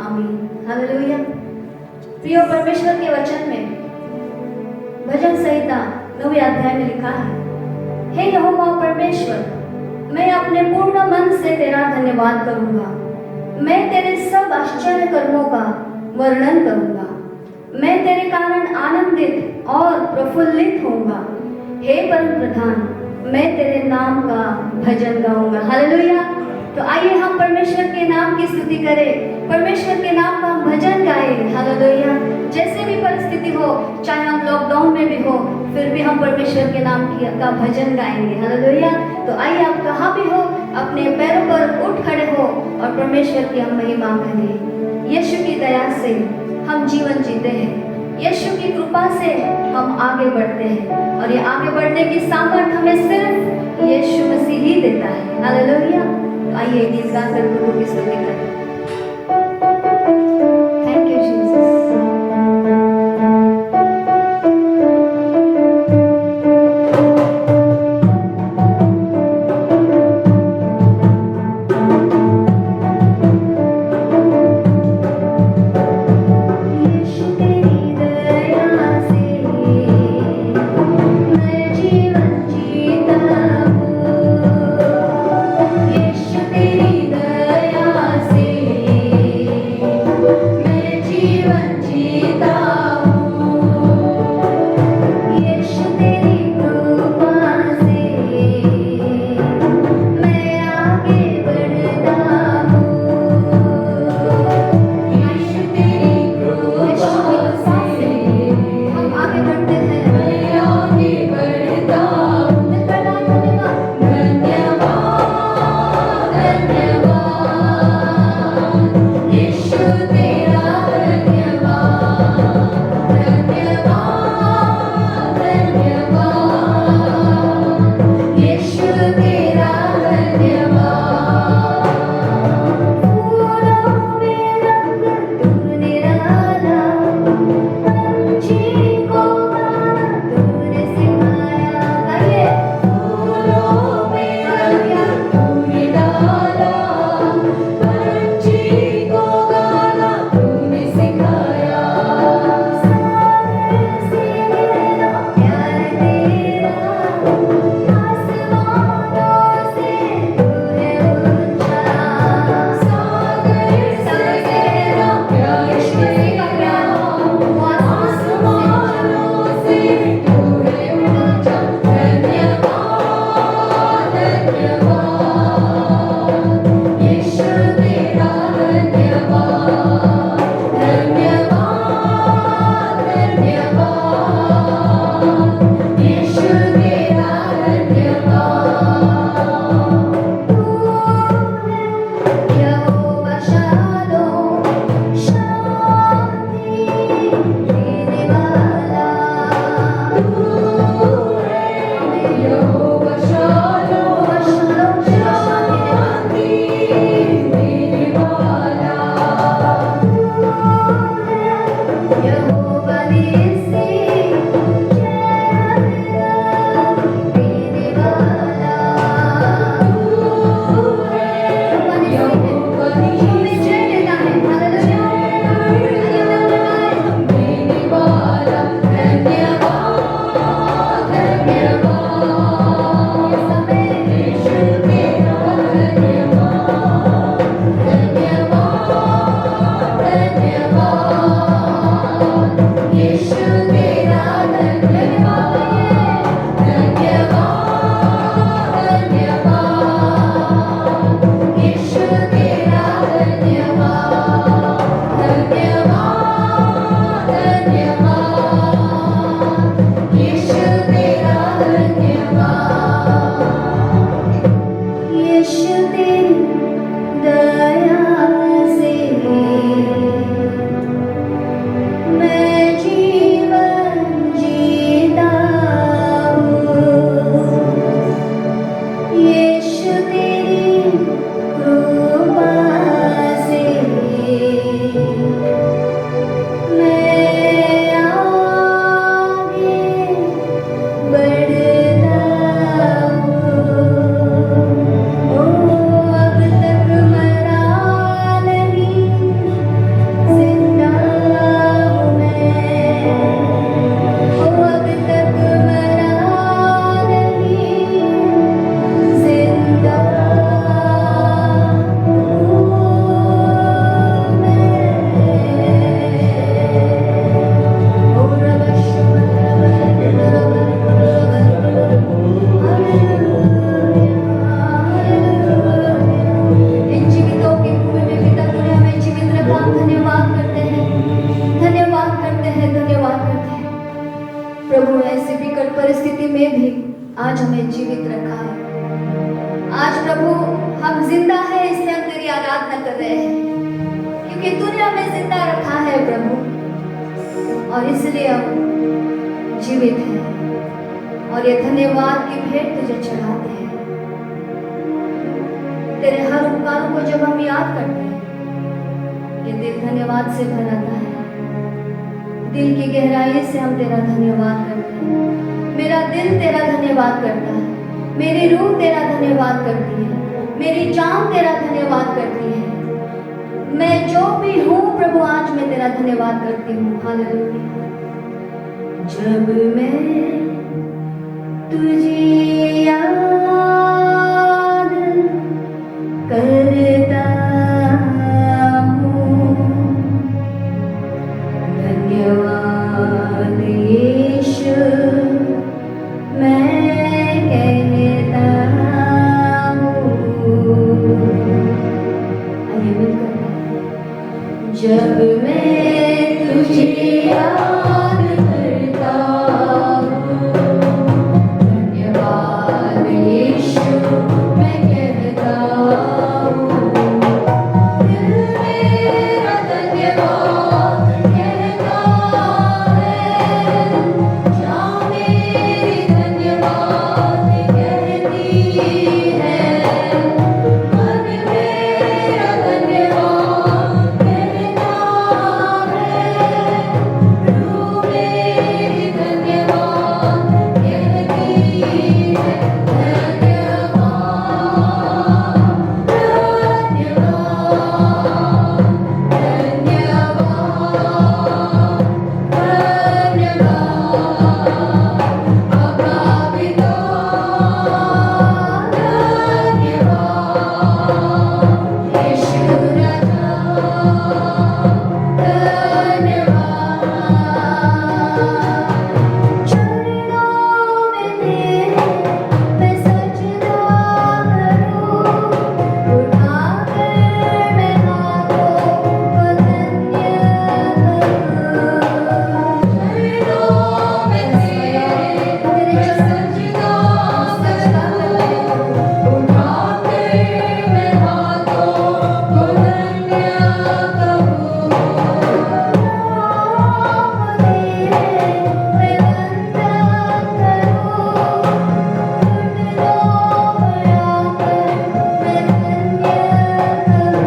आमीन, हालेलुया। प्रिय परमेश्वर के वचन में भजन संहिता 9वें अध्याय में लिखा है, हे यहोवा परमेश्वर, मैं अपने पूर्ण मन से तेरा धन्यवाद करूंगा। मैं तेरे सब आश्चर्य कर्मों का वर्णन करूंगा। मैं तेरे कारण आनंदित और प्रफुल्लित होऊंगा। हे परम प्रधान, मैं तेरे नाम का भजन गाऊंगा। हालेलुया। तो आइए हम परमेश्वर के नाम की स्तुति करें, परमेश्वर के नाम का भजन गाएं। हालेलुया। जैसे भी परिस्थिति हो, चाहे हम लॉकडाउन में भी हो, फिर भी हम परमेश्वर के नाम का भजन गाएंगे। हालेलुया। तो आइए आप कहाँ भी हो, अपने पैरों पर उठ खड़े हो और परमेश्वर की हम महिमा करें। यीशु की दया से हम जीवन जीते हैं, यीशु की कृपा से हम आगे बढ़ते हैं, और ये आगे बढ़ने की सामर्थ हमें सिर्फ यीशु मसीह ही देता है। हालेलुया। आइए गीत गाकर प्रभु की स्तुति करें। Thank you Jesus. यीशु तेरी दया से परिस्थिति में भी आज हमें जीवित रखा है। आज प्रभु हम जिंदा है, इसलिए हम तेरी आराधना कर रहे हैं, क्योंकि तूने हमें जिंदा रखा है प्रभु, और इसलिए हम जीवित हैं और ये धन्यवाद की भेंट तुझे चढ़ाते हैं। तेरे हर उपकारों को जब हम याद करते हैं, ये दिल धन्यवाद से भर आता है। दिल की गहराई से हम तेरा धन्यवाद करते हैं। मेरा दिल तेरा धन्यवाद करता है, मेरी रूह तेरा धन्यवाद करती है, मेरी जान तेरा धन्यवाद करती है। मैं जो भी हूँ प्रभु, आज मैं तेरा धन्यवाद करती हूँ। हालेलुया। जब मैं तुझे याद करता हूँ, धन्यवाद यीशु मैं कहता हूँ। आइए मिलकर जब मैं तुझे याद करता हूँ, धन्यवाद यीशु मैं कहता हूँ। दिल मेरा धन्यवाद कहता है, जान मेरी धन्यवाद कहती है, मन मेरा धन्यवाद कहता है, रूह मेरी धन्यवाद कहती है।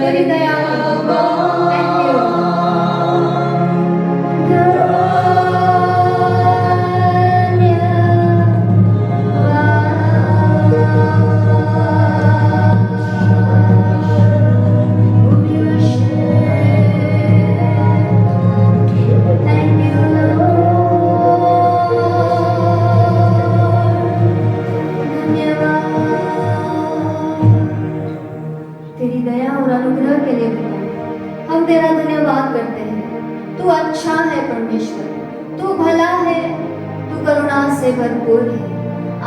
तेरी दया भरपूर है।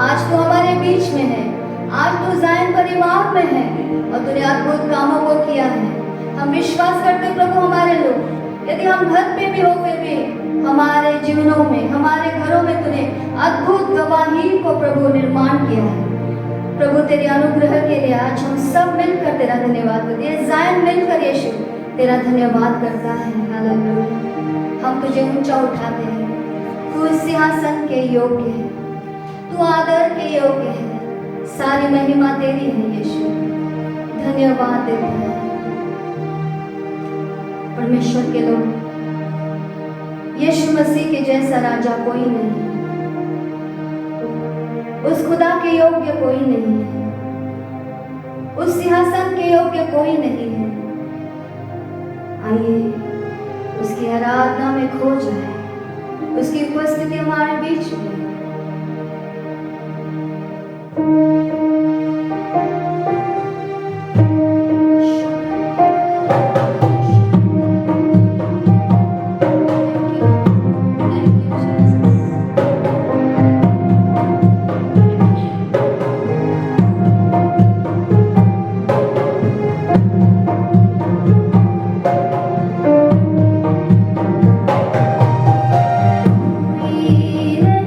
आज तू हमारे बीच में है, आज तू ज़ायन परिवार में है और तूने अद्भुत कामों को किया है। हम विश्वास करते हैं प्रभु, हमारे लोग यदि हम घर पे भी हो फिर भी हमारे जीवनों में, हमारे घरों में तूने अद्भुत गवाही को प्रभु निर्माण किया है। प्रभु तेरे अनुग्रह के लिए आज हम सब मिलकर तेरा धन्यवाद करते हैं। ज़ायन मिलकर यीशु तेरा धन्यवाद करता है। हालेलुया। हम तुझे ऊंचा उठाते हैं, तू इस सिंहासन के योग्य है, तू आदर के योग्य है, सारी महिमा तेरी है यीशु। धन्यवाद देते हैं परमेश्वर के लोग, यीशु मसीह के जैसा राजा कोई नहीं, उस खुदा के योग्य कोई नहीं है, उस सिंहासन के योग्य कोई नहीं है। आइए उसकी आराधना में खो जाए, उसकी उपस्थिति हमारे बीच में। We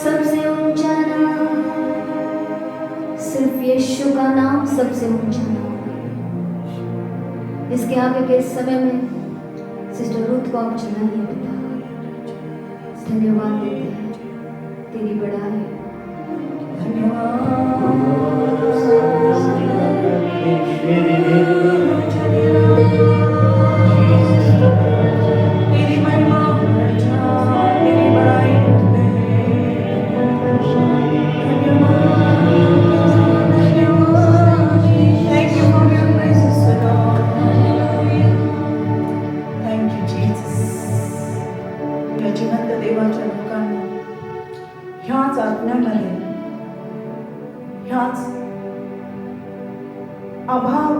सबसे ऊंचा नाम, सिर्फ यीशु का नाम सबसे ऊंचा नाम है। इसके आगे के समय में सिस्टर रूथ को आप चलाइए पिता, धन्यवाद देते हैं, तेरी बड़ाई। तेरी महिमा, तेरी बड़ाई करते हैं। Thank you for your praises, Lord. Thank you, Jesus. या जिवंत देवाच्या लोकांना ह्याच आत्म्यामध्ये, ह्याच अभाव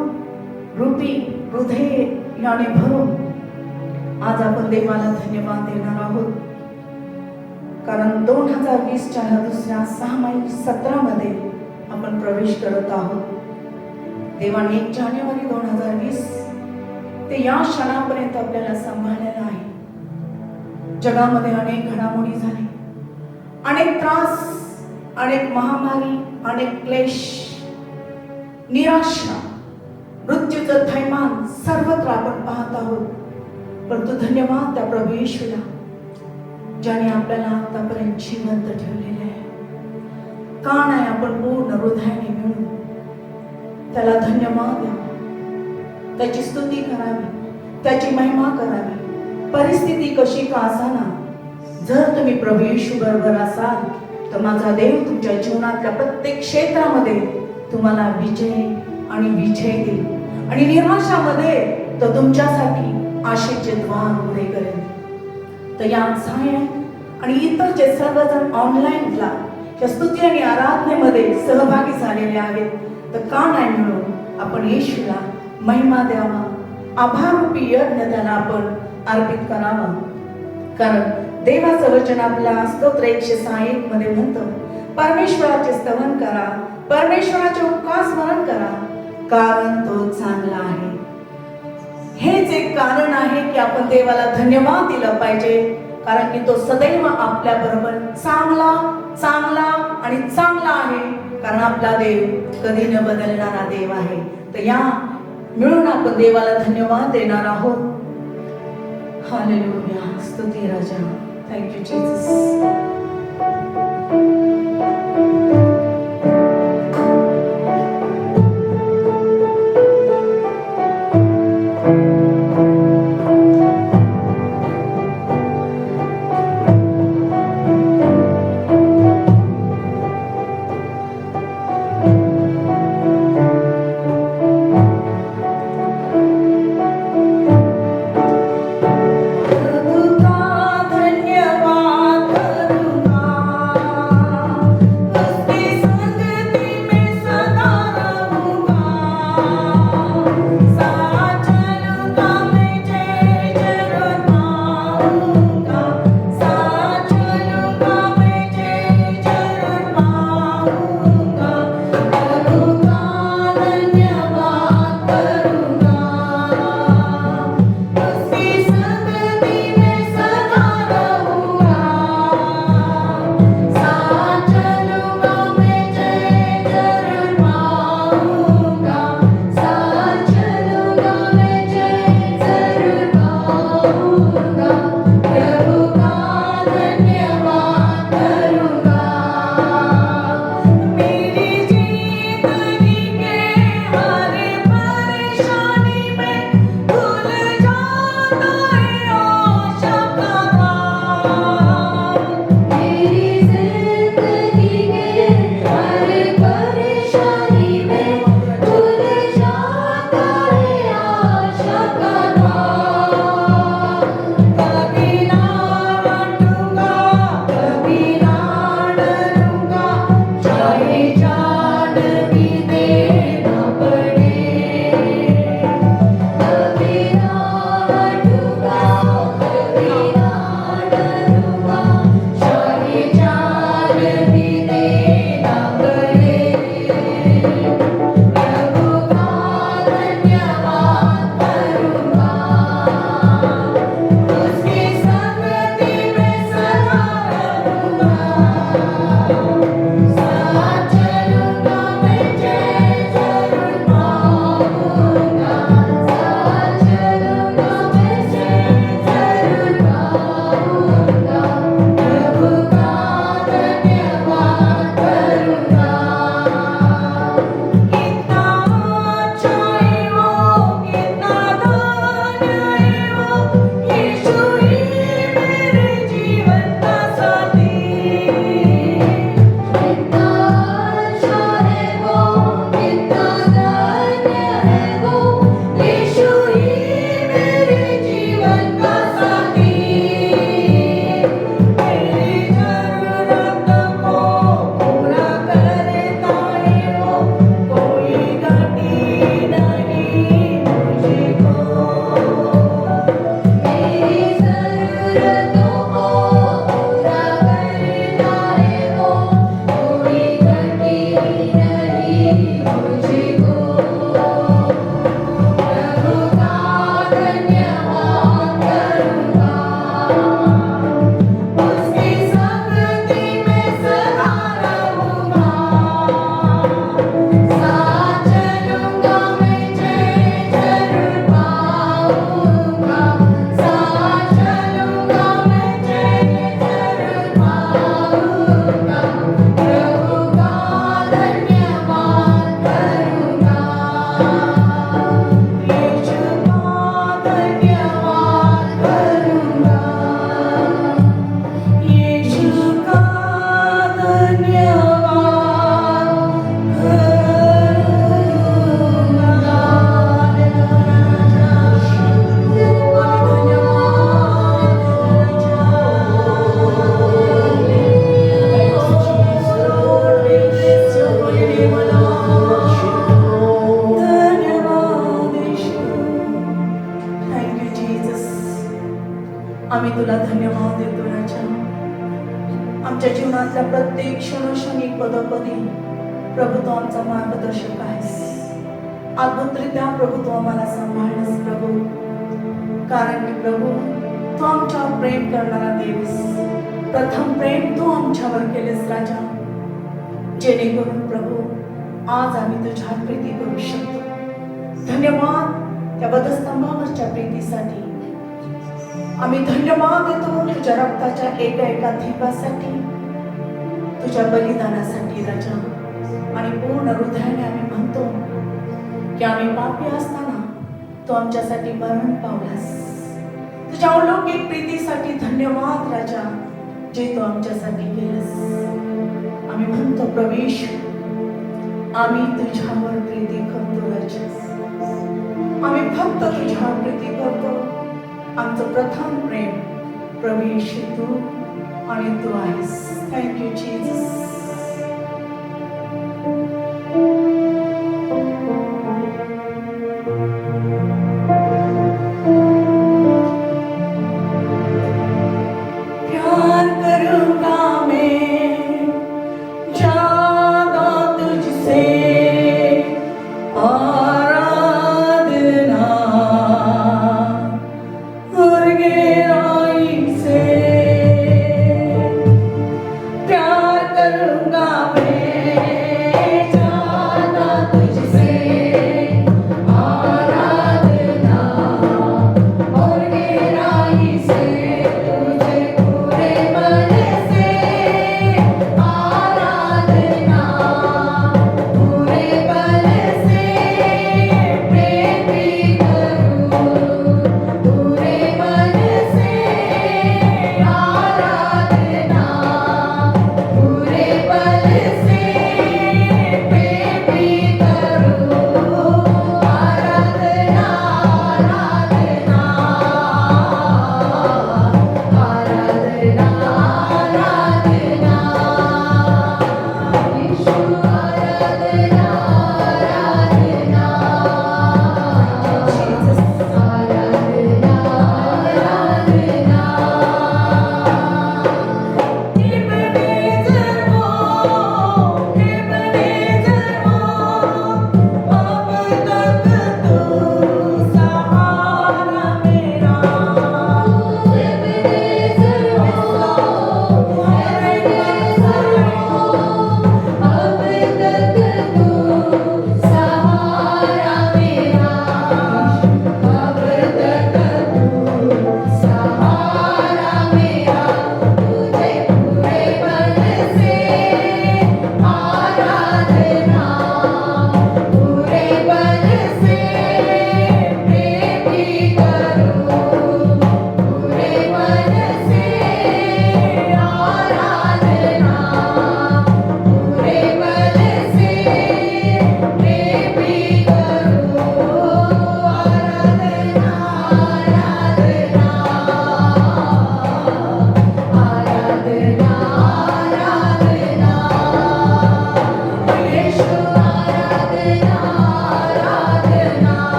रूपी हृदय याने भरून आज आपण देवाला धन्यवाद देणार आहोत. कारण 2020च्या ह्या दुसऱ्या 6 महिने सत्रामध्ये आपण प्रवेश करत आहोत. देवाने 1 जानेवारी 2020 ते या क्षणापर्यंत आपल्याला सांभाळलेलं आहे. जगामध्ये अनेक घडामोडी झाले, अनेक त्रास, अनेक महामारी, अनेक क्लेश, निराशा, मृत्यूचं थैमान सर्वत्र आपण पाहत आहोत. परंतु धन्यवाद त्या प्रभू येशूला ज्याने आपल्याला आतापर्यंत जिवंत ठेवलेले आहे. का नाही आपण पूर्ण हृदयाने मिळून त्याला धन्यवाद द्यावा, त्याची स्तुती करावी, त्याची महिमा करावी. परिस्थिती कशी का असाना, जर तुम्ही प्रभू येशू बरोबर असाल तर माझा देव तुमच्या जीवनातल्या प्रत्येक क्षेत्रामध्ये तुम्हाला विजय आणि विजय देईल. आणि निराशामध्ये तर तुमच्यासाठी आशेचे द्वार उघडे करेल. तर या सायं आणि इतर जे सर्वजण ऑनलाईनला या स्तुती आणि आराधनेमध्ये सहभागी झालेले आहेत, तर का नाही म्हणून आपण येशूला महिमा द्यावा, आभारूपी यज्ञ त्याला आपण अर्पित करावा. कारण देवाचं वचन आपल्या स्तोत्र 161 मध्ये म्हणतं, परमेश्वराचे स्तवन करा, परमेश्वराचे उपकार स्मरण करा, कारण तो चांगला आहे. हेच एक कारण आहे की आपण देवाला धन्यवाद दिला पाहिजे, कारण की तो सदैव आपल्या बरोबर चांगला चांगला आणि चांगला आहे. कारण आपला देव कधी न बदलणारा देव आहे. तर या मिळून आपण देवाला धन्यवाद देणार आहोत. हालेलुया, स्तुती राजा. Thank you Jesus. Bye. जीवनातल्या प्रत्येक क्षणोक्षणी पदोपदी प्रभू तू आमचा मार्गदर्शक आहेस. अद्भुतरित्या प्रभू तू आम्हाला सांभाळस प्रभू, कारण की प्रभू तू आमच्यावर प्रेम करणारा देवीस. प्रथम प्रेम तू आमच्यावर केलेस राजा, जेणेकरून प्रभू आज आम्ही तुझ्यावर प्रीती करू शकतो. धन्यवाद त्या वधस्तंभावरच्या प्रीतीसाठी. आम्ही धन्यवाद देतो तुझ्या रक्ताच्या एका थेंबासाठी, तुझ्या बलिदानासाठी राजा. आणि पूर्ण हृदयाने आम्ही म्हणतो की आम्ही पापी असताना तू आमच्यासाठी मरण पावलास. तुझ्या अलौकिक प्रीतीसाठी धन्यवाद राजा, जे तू आमच्यासाठी केलंस. आम्ही म्हणतो प्रवेश, आम्ही तुझ्यावर प्रीती करतो राजा. आम्ही फक्त तुझ्यावर प्रीती करतो. आमचं प्रथम प्रेम प्रवेश तू आणि तू आहेस. Thank you Jesus. पूरे बल से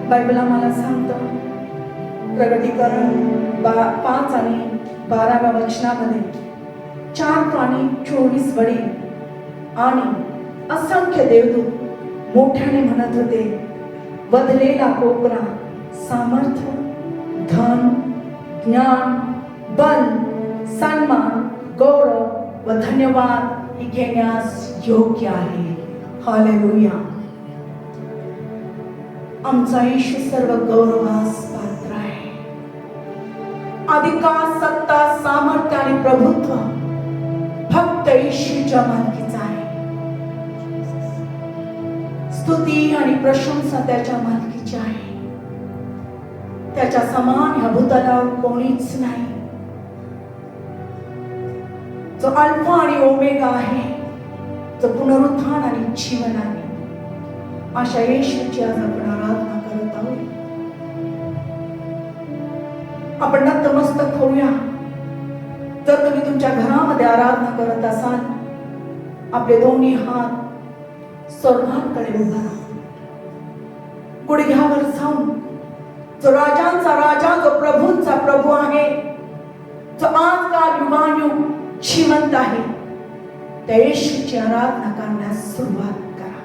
बायबल आम्हाला सांगतं, प्रगटीकरण 5 आणि 12व्या वचनामध्ये 4 प्राणी 24 वडील आणि असंख्य देवदूत मोठ्याने म्हणत होते, बदलेला कोपरा सामर्थ्य, धन, ज्ञान, बल, सन्मान, गौरव व धन्यवाद ही घेण्यास योग्य आहे. हालेलुया. आमचा येशू सर्व गौरवास पात्र आहे. अधिकार, सत्ता, सामर्थ्य आणि प्रभुत्व फक्त येशूच्या मालकीचा आहे. स्तुती आणि प्रशंसा त्याच्या मालकीची आहे. त्याच्या समान ह्या भूतलावर कोणीच नाही. जो अल्फा आणि ओमेगा आहे, जो पुनरुत्थान आणि जीवन आहे, अशा येशूची आज आपण आराधना करत आहोत. आपण नतमस्तक होऊया. जर तुम्ही तुमच्या घरामध्ये आराधना करत असाल, आपले दोन्ही हात स्वर्गाकडे उभा राहा. गुडघ्यावर जाऊन जो राजांचा राजा, जो प्रभूंचा प्रभू आहे, जो आज काल युगानुयुग जिवंत आहे, त्या येशूची आराधना करण्यास सुरुवात करा.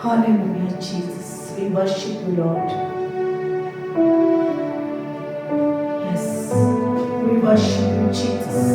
Hallelujah, Jesus. We worship you, Lord. Yes, we worship you, Jesus.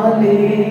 Hallelujah.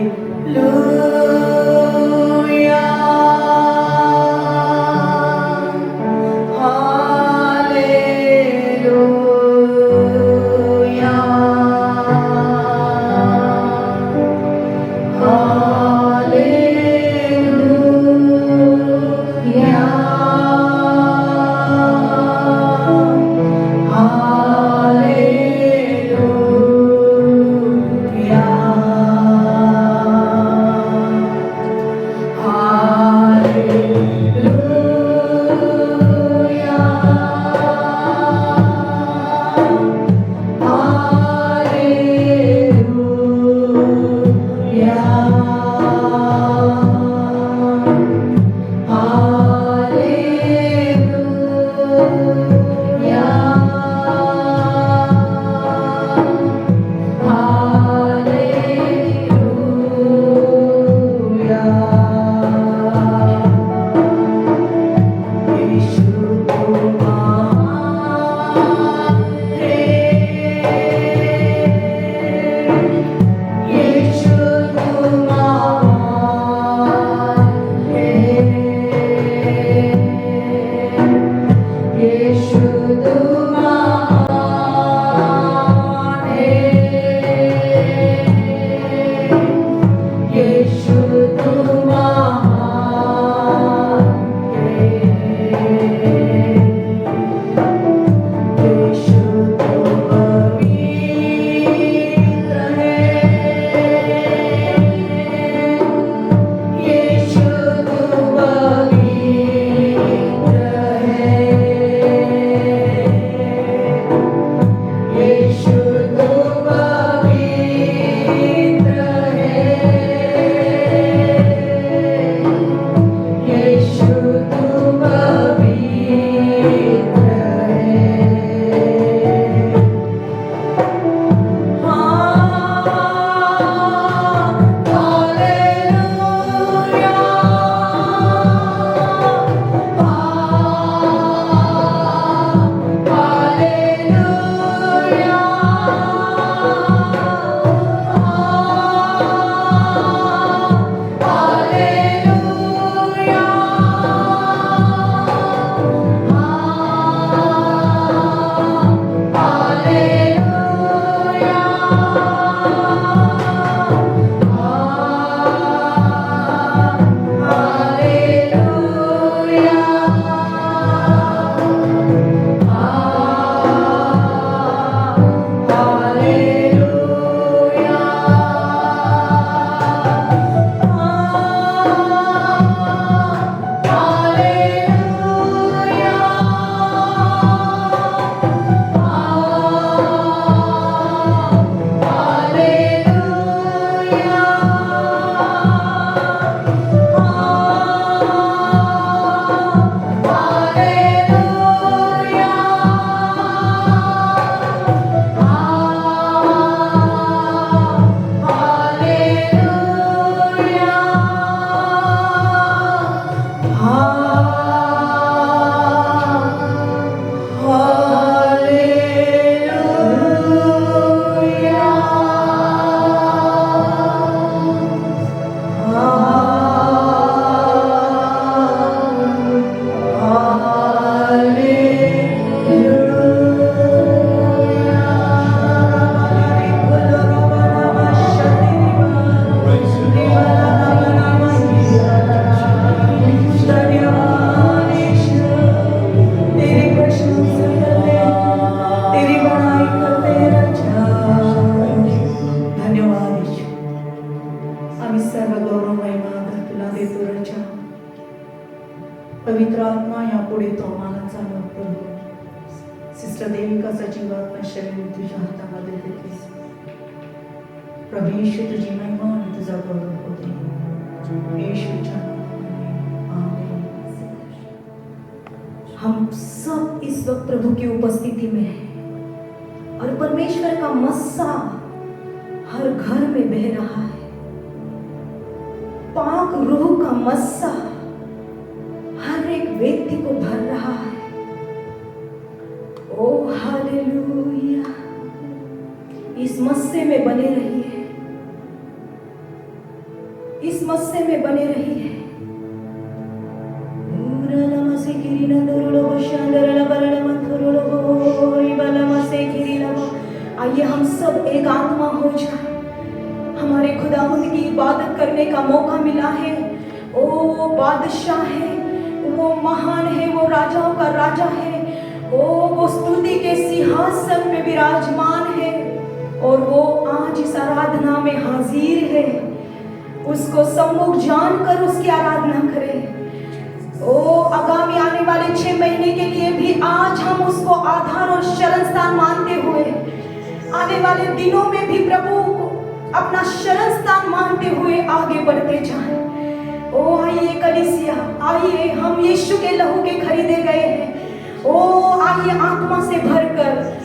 पवित्र आत्मा यापुढे तो आम्हाला चालव प्रभू. सिस्टर देविकाचा जीवात्मा शरीर तुझ्या हातामध्ये देते प्रभू. येशू तुझी महिमा आणि तुझा गौरव होते येशूच्या नामाने. आमीन. हम सब इस वक्त प्रभु की उपस्थिति में हैं और परमेश्वर का मस्सा हर घर में बह रहा है. पाक रूह का मस्सा हर एक व्यक्ति को भर रहा है. ओ हालेलुया. इस मस्से में बने रहिए, इस मस्से में बने रहिए. आइए हम सब एक आत्मा हो जाए. हमारे खुदावंद की इबादत करने का मौका मिला है. ओ बादशाह है, वो महान है, वो राजाओं का राजा है. ओ वो स्तुति के सिंहासन पे विराजमान है और वो आज इस आराधना में हाजिर है. उसको सम्मुख जानकर उसकी आराधना करें. ओ आगामी आने वाले 6 महीने के लिए भी आज हम उसको आधार और शरण स्थान मानते हुए आने वाले दिनों में भी प्रभु को अपना शरण स्थान मानते हुए आगे बढ़ते जाएं. ओ आइए कलीसिया, आइए, हम यीशु के लहू के खरीदे गए हैं. ओ आइए आत्मा से भरकर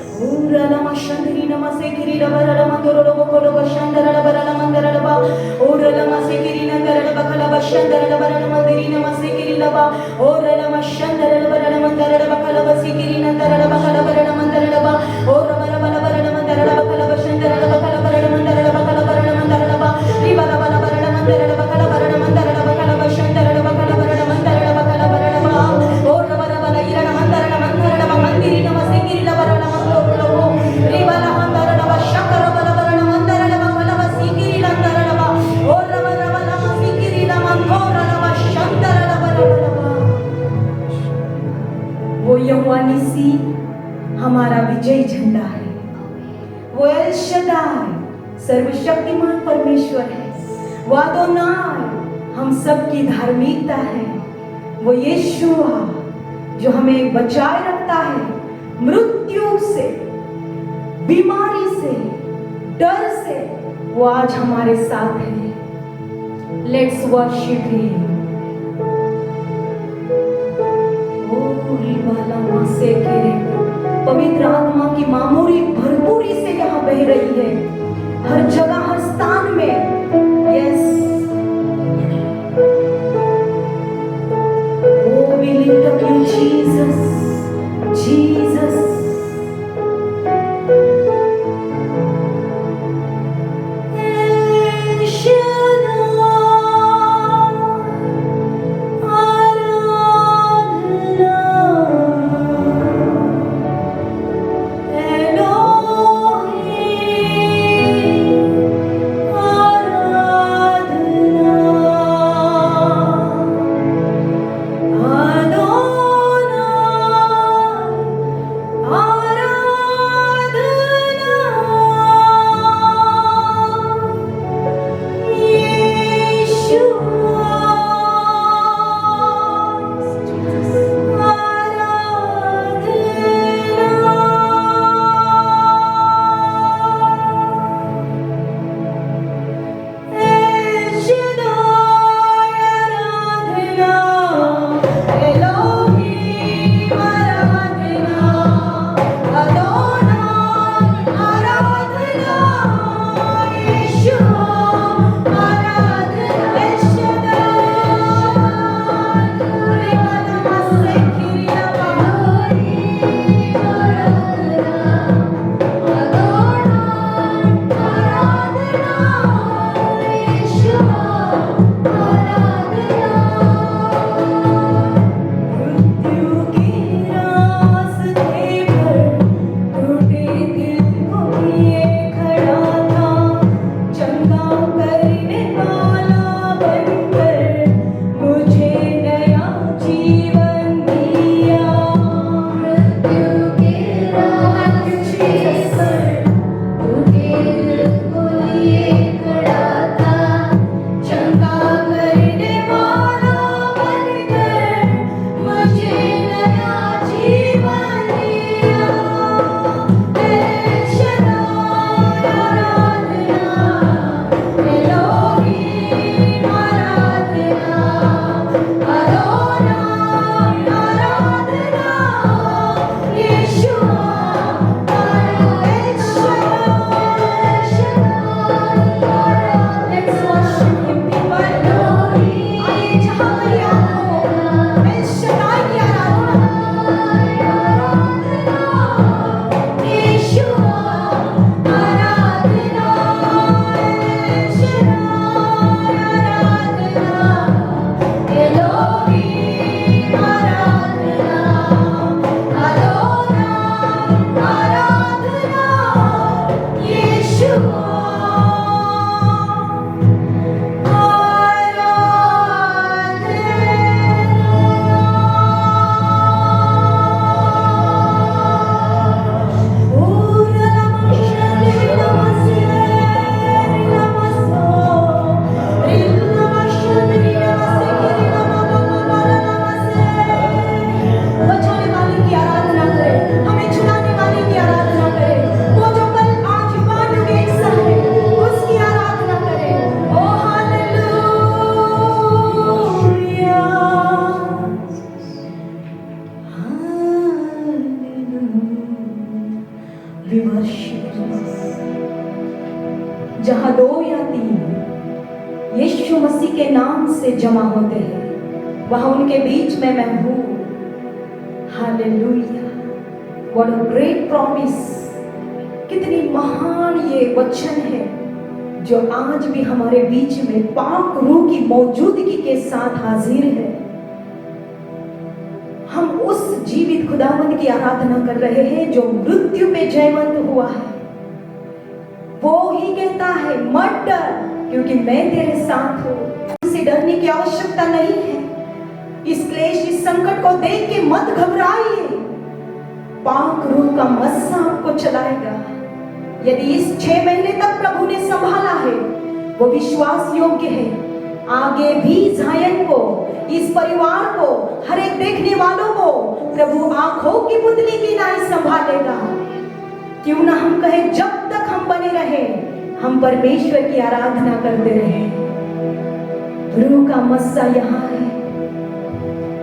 यहोवानीसी हमारा विजय झंडा है. वो एल शदाई सर्वशक्तिमान परमेश्वर है. वो अदोनाई हम सबकी धार्मिकता है. वो यीशुआ जो हमें बचाए रखता है मृत्यु से, बीमारी से, डर से. वो आज हमारे साथ है. Let's worship him. से पवित्र आत्मा की मामूली भरपूरी से यहाँ बह रही है. हर जगह, हर स्थान में. Yes, oh we lift up you Jesus, Jesus. जहां 2 या 3 यीशु मसीह के नाम से जमा होते हैं, वहां उनके बीच में मैं हूं। Hallelujah, what a great promise. कितनी महान ये वचन है जो आज भी हमारे बीच में पाक रूह की मौजूदगी के साथ हाजिर है। हम उस जीवित खुदावंद की आराधना कर रहे हैं जो मृत्यु पे जयवंत हुआ है। वो ही कहता है मत डर, क्योंकि मैं तेरे साथ हूं। उसे डरने की आवश्यकता नहीं है। इस क्लेश, इस संकट को देख के मत घबराइए। पाक रूह का मस्सा आपको चलाएगा। यदि इस 6 महीने तक प्रभु ने संभाला है, वो विश्वास योग्य है। आगे भी जायन को, इस परिवार को, हर एक देखने वालों को प्रभु आंखों की पुतली की नाई संभालेगा। क्यों ना हम कहें, जब तक हम बने रहे हम परमेश्वर की आराधना करते रहे। रूह का मस्सा यहाँ है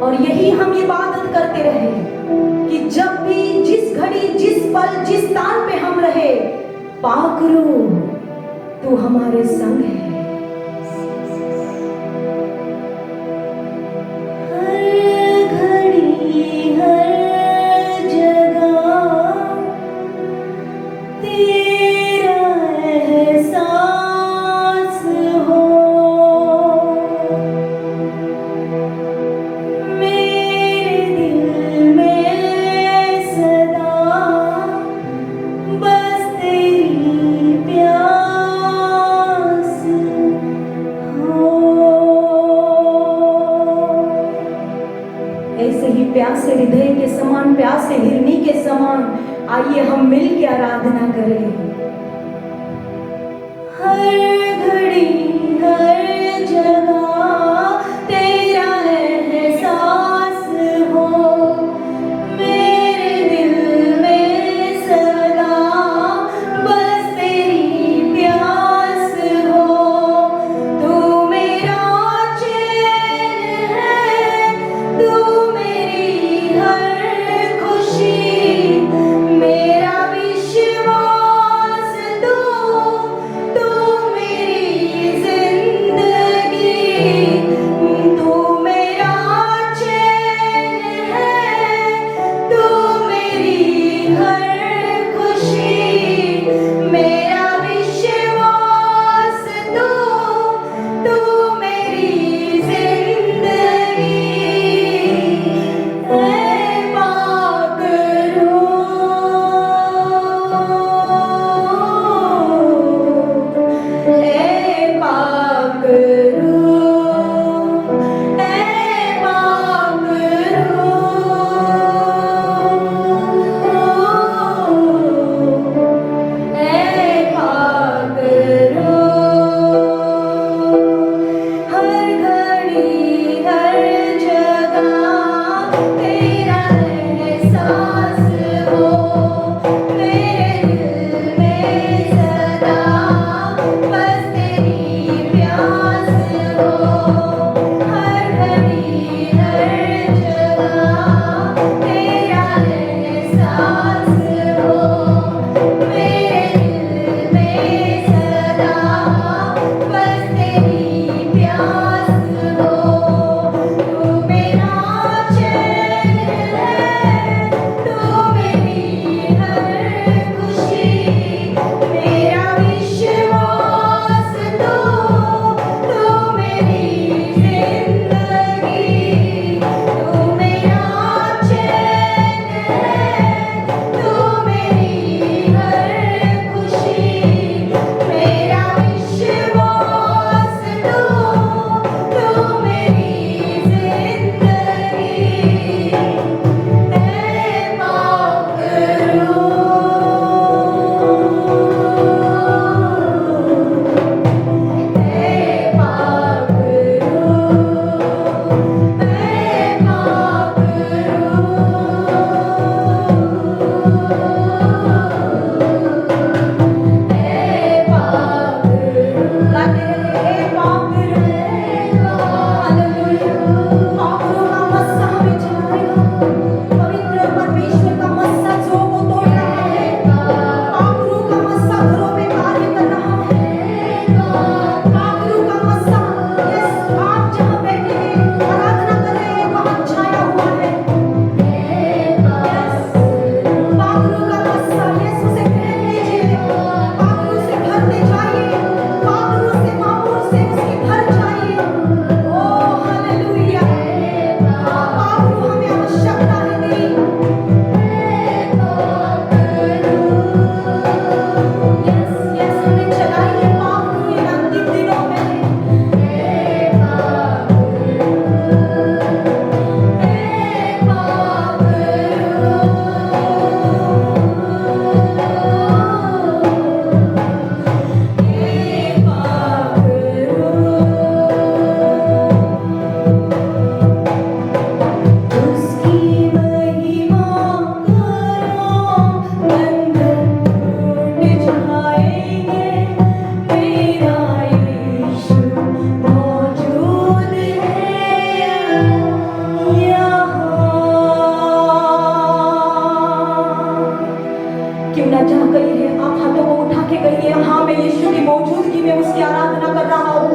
और यही हम इबादत करते रहे कि जब भी, जिस घड़ी, जिस पल, जिस स्थान पे हम रहे, पाक रूह तू हमारे संग है। हर घड़ी, हर जगह तेरा एहसास हो। मेरे दिल में सदा बस तेरी प्यास हो। ऐसे ही प्यासे हृदय के समान, प्यासे हिरनी के समान आइए हम मिल के आराधना करें। हर घड़ी, हर जगह तेरा एहसास हो। मेरे दिल में सदा बस तेरी प्यास हो। तू मेरा चैन है, तू मेरी हर खुशी, मेरा विश्वास तू में उसकी आराधना कर रहा हूँ,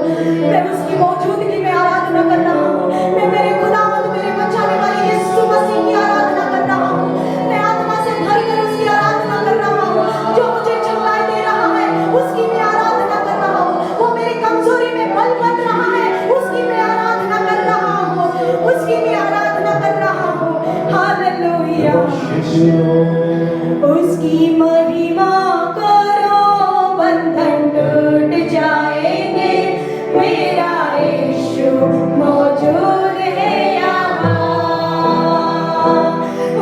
मैं उसकी मौजूदगी में आराधना कर रहा हूँ, मैं मेरे खुदावंद मेरे बचाने वाले यीशु मसीह की आराधना कर रहा हूँ, मैं आत्मा से भर कर उसकी आराधना कर रहा हूँ। जो मुझे चंगाई दे रहा है उसकी मैं आराधना कर रहा हूँ, वो मेरी कमजोरी में बल बन रहा है उसकी मैं आराधना कर रहा हूँ, उसकी मैं आराधना कर रहा हूँ। हालेलुया, उसकी महिमा करो, बंधन टूट जाएंगे, मेरा यीशु मौजूद है यहाँ।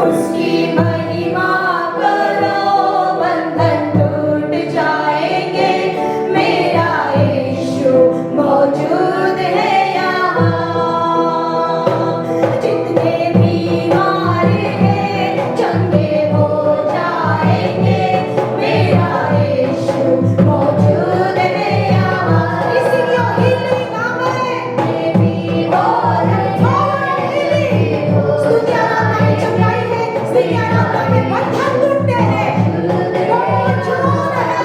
उसकी महिमा करो, बंधन टूट जाएंगे, मेरा यीशु मौजूद है यहाँ। जितने बीमार हैं चंगे हो जाएंगे, मेरा यीशु मौजूद है यहाँ। इसी की healing नाम है, और healing स्तुति आराधना की चंगाई है, स्तुति आराधना के बंधन टूटते हैं, वो मौजूद है।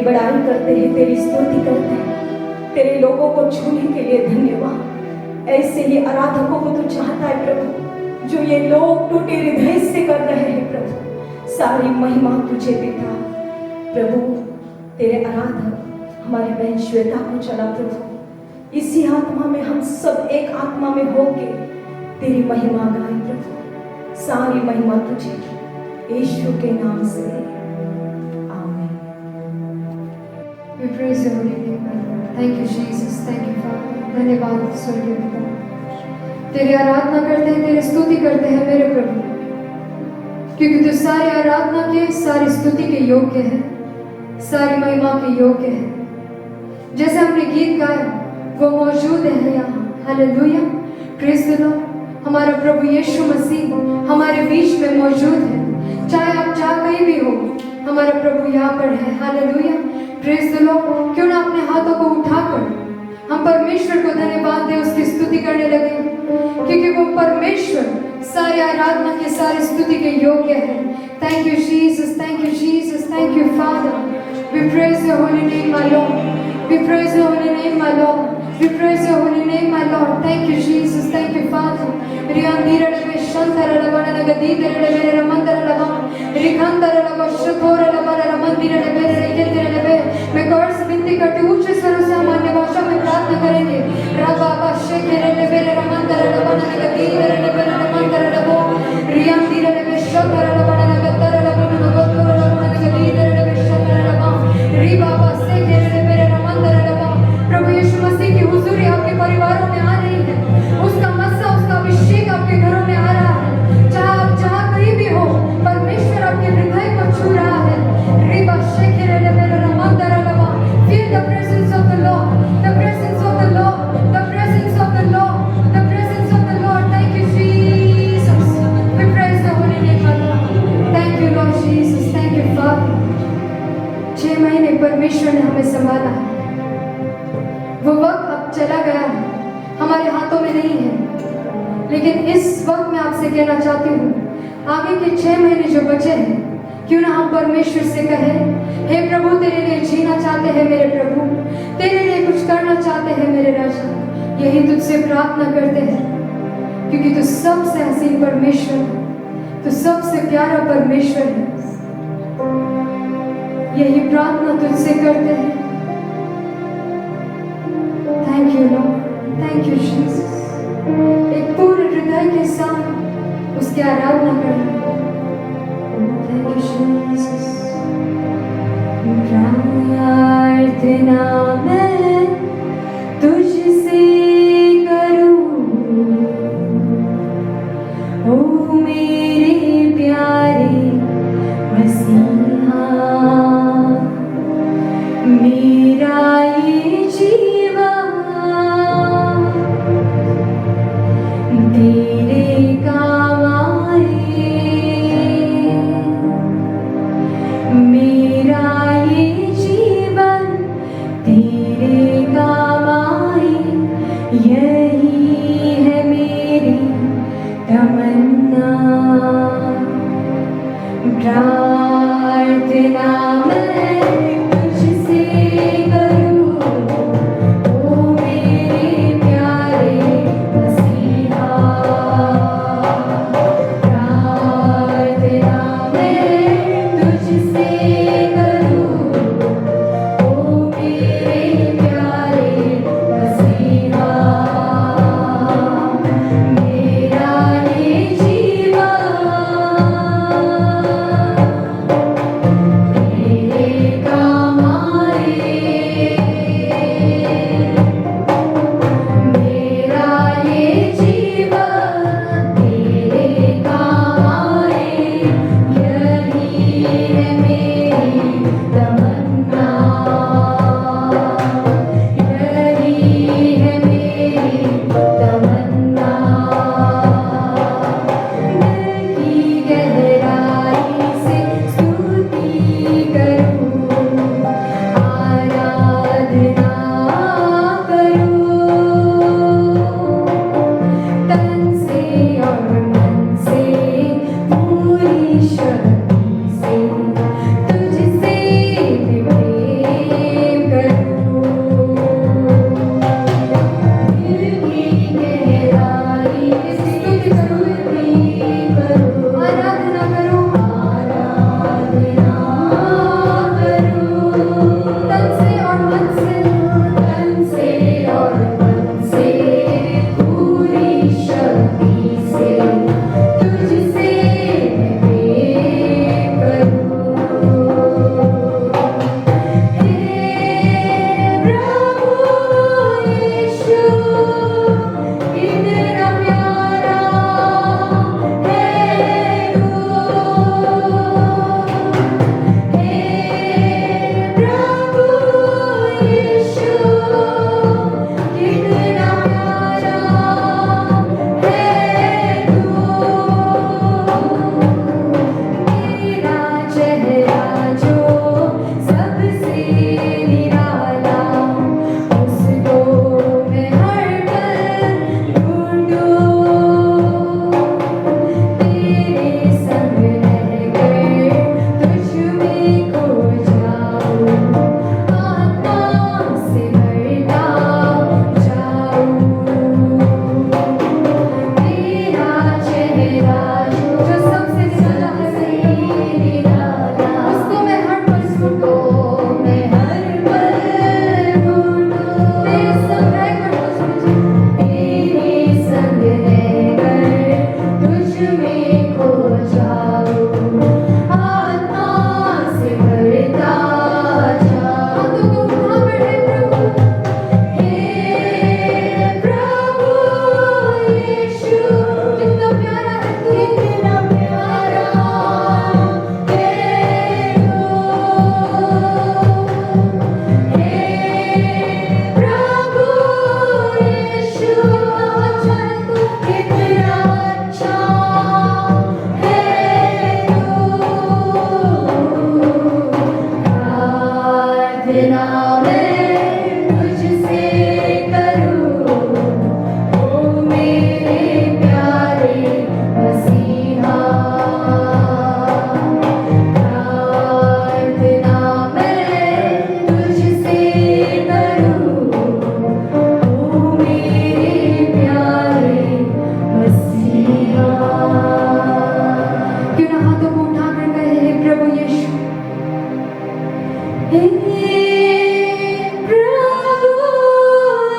बड़ाई करते हैं, तेरी स्तुति करते हैं। तेरे लोगों को छूने के लिए धन्यवाद। ऐसे ही आराधकों को तू चाहता है प्रभु, जो ये लोग टूटे हृदय से कर रहे हैं प्रभु। सारी महिमा तुझे देता प्रभु। तेरे आराधक हमारी बहन श्वेता को चला प्रभु, इसी आत्मा में हम सब एक आत्मा में होके तेरी महिमा गाएं प्रभु। सारी महिमा तुझे यीशु के नाम से, आमीन। We praise your holy name, my Lord. Thank you, Jesus. Thank you, Father. धन्यवाद स्वर्गीय पिता। तेरी आराधना करते हैं, तेरी स्तुति करते हैं मेरे प्रभु, क्योंकि तू सारी आराधना के, सारी स्तुति के योग्य है, सारी महिमा के योग्य है। जैसे हमने गीत गाया, वो मौजूद है यहाँ। Hallelujah, praise the Lord. हमारा प्रभु यीशु मसीह हमारे बीच में मौजूद है। चाहे आप जहाँ कहीं भी हो, हमारा प्रभु यहाँ पर है। Hallelujah, praise the Lord. क्यों ना अपने हाथों को उठाकर हम परमेश्वर को धन्यवाद दें, उसकी स्तुति करने लगे, क्योंकि वो परमेश्वर सारी आराधना की, सारी स्तुति के योग्य है। Thank you Jesus, thank you Jesus, thank you father. We praise your holy name, my Lord. We praise your holy name, my Lord. We praise your holy name, my Lord. Thank you, Jesus. Thank you, Father. Riyandira lebe shantara labana nagadidere lebe ramandara labana. Rikandara laba shathora labana ramandira lebe rekendere 6 महीने परमेश्वर ने हमें संभाला है। वो वक्त अब चला गया है, हमारे हाथों में नहीं है। लेकिन इस वक्त मैं आपसे कहना चाहती हूँ, आगे के 6 महीने जो बचे हैं, क्यों ना हम परमेश्वर से कहें, हे प्रभु तेरे लिए जीना चाहते हैं मेरे प्रभु, तेरे लिए कुछ करना चाहते हैं मेरे राजा। यही तुझसे प्रार्थना करते हैं, क्योंकि तू सबसे हसीन परमेश्वर है, तू सबसे प्यारा परमेश्वर है। यही प्रार्थना तुझसे करते हैं। Thank you Lord, thank you Jesus. एक पूर्ण हृदय के साथ उसकी आराधना करना। Thank you Jesus. प्रार्थना मैं तुझसे करूं, ओ मेरे प्यारे मसीहा, मेरा ये जीवन तेरे काम आए, मेरा ये जीवन तेरे प्रार्थना मैं तुझसे करूं, ओ मेरे प्यारे मसीहा। प्रार्थना मैं तुझसे करूं, ओ मेरे प्यारे मसीहा। क्यों ना हाथों को उठाकर कहे, हे प्रभु यीशु, हे प्रभु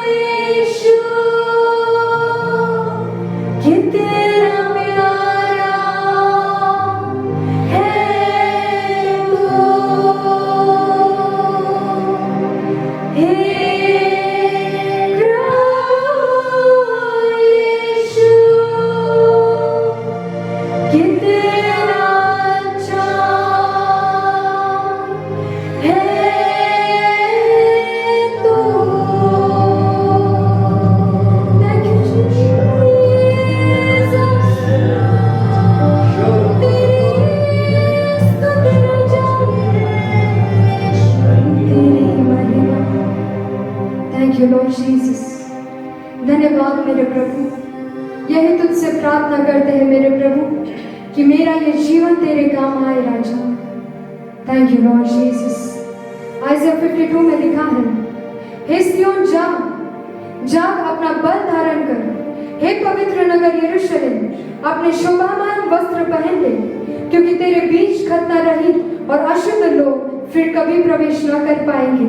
यीशु, कितना प्यारा है तू। हे प्रभु यीशु, कितना अच्छा है तू। Thank you, Jesus. तेरी स्तुति न जाने, तेरी महिमा। Thank you Lord Jesus. धन्यवाद मेरे प्रभु। यही तुझसे प्रार्थना करते हैं मेरे प्रभु कि मेरा ये जीवन तेरे काम आए राजा। Thank you Lord Jesus. Isaiah 52 में लिखा है, हे सिय्योन जाग, जाग अपना बल धारण कर। हे पवित्र नगर यरूशलेम, अपने शोभामान वस्त्र पहन ले, क्योंकि तेरे बीच खतना रहित और अशुद्ध लोग फिर कभी प्रवेश न कर पाएंगे।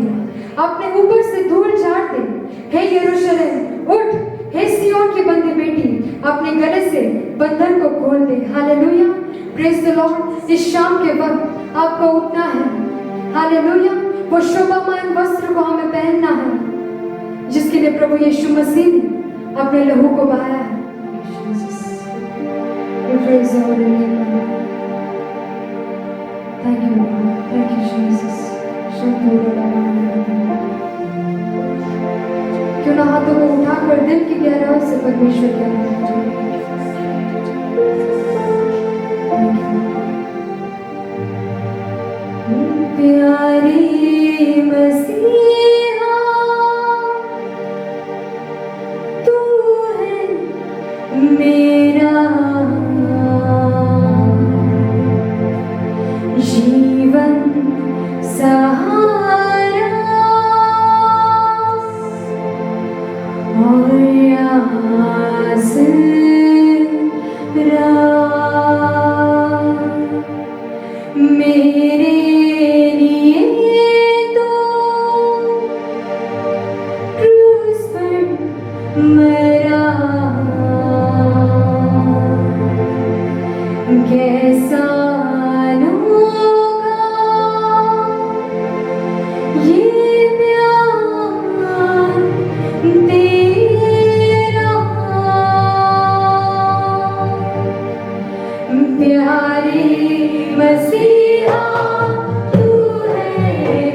अपने ऊपर से धूल झाड़ दे, हे यरूशलेम उठ। हे सिय्योन की बंदी बेटी, अपने गले से बंधन को खोल दे। Hallelujah, praise the Lord. इस शाम के वक्त आपको उठना है। हालेलुया, वो शोभामान वस्त्र को हमें पहनना है जिसके लिए प्रभु यीशु मसीह ने अपने लहू को बहाया है। Thank you, thank you Jesus. क्यों ना हाथों को उठाकर दिल की गहराई से परमेश्वर की आराधना करें। प्यारे मसीहा, तू है मेरा जीवन सहारा और आसरा। मेरे लिए तो क्रूस पर मरा, कैसा अनोखा ये प्यार तेरा। प्यारे मसीहा, तू है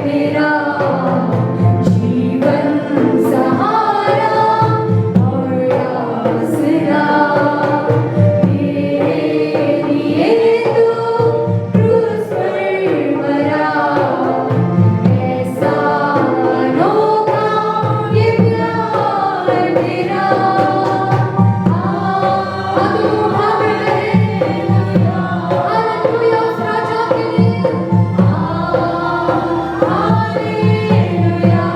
मेरा जीवन सहारा और आसरा। मेरे लिए तू क्रूस पर मरा, ऐसा अनोखा ये प्यार तेरा। हालेलुया उस राजा के लिए। हालेलुया,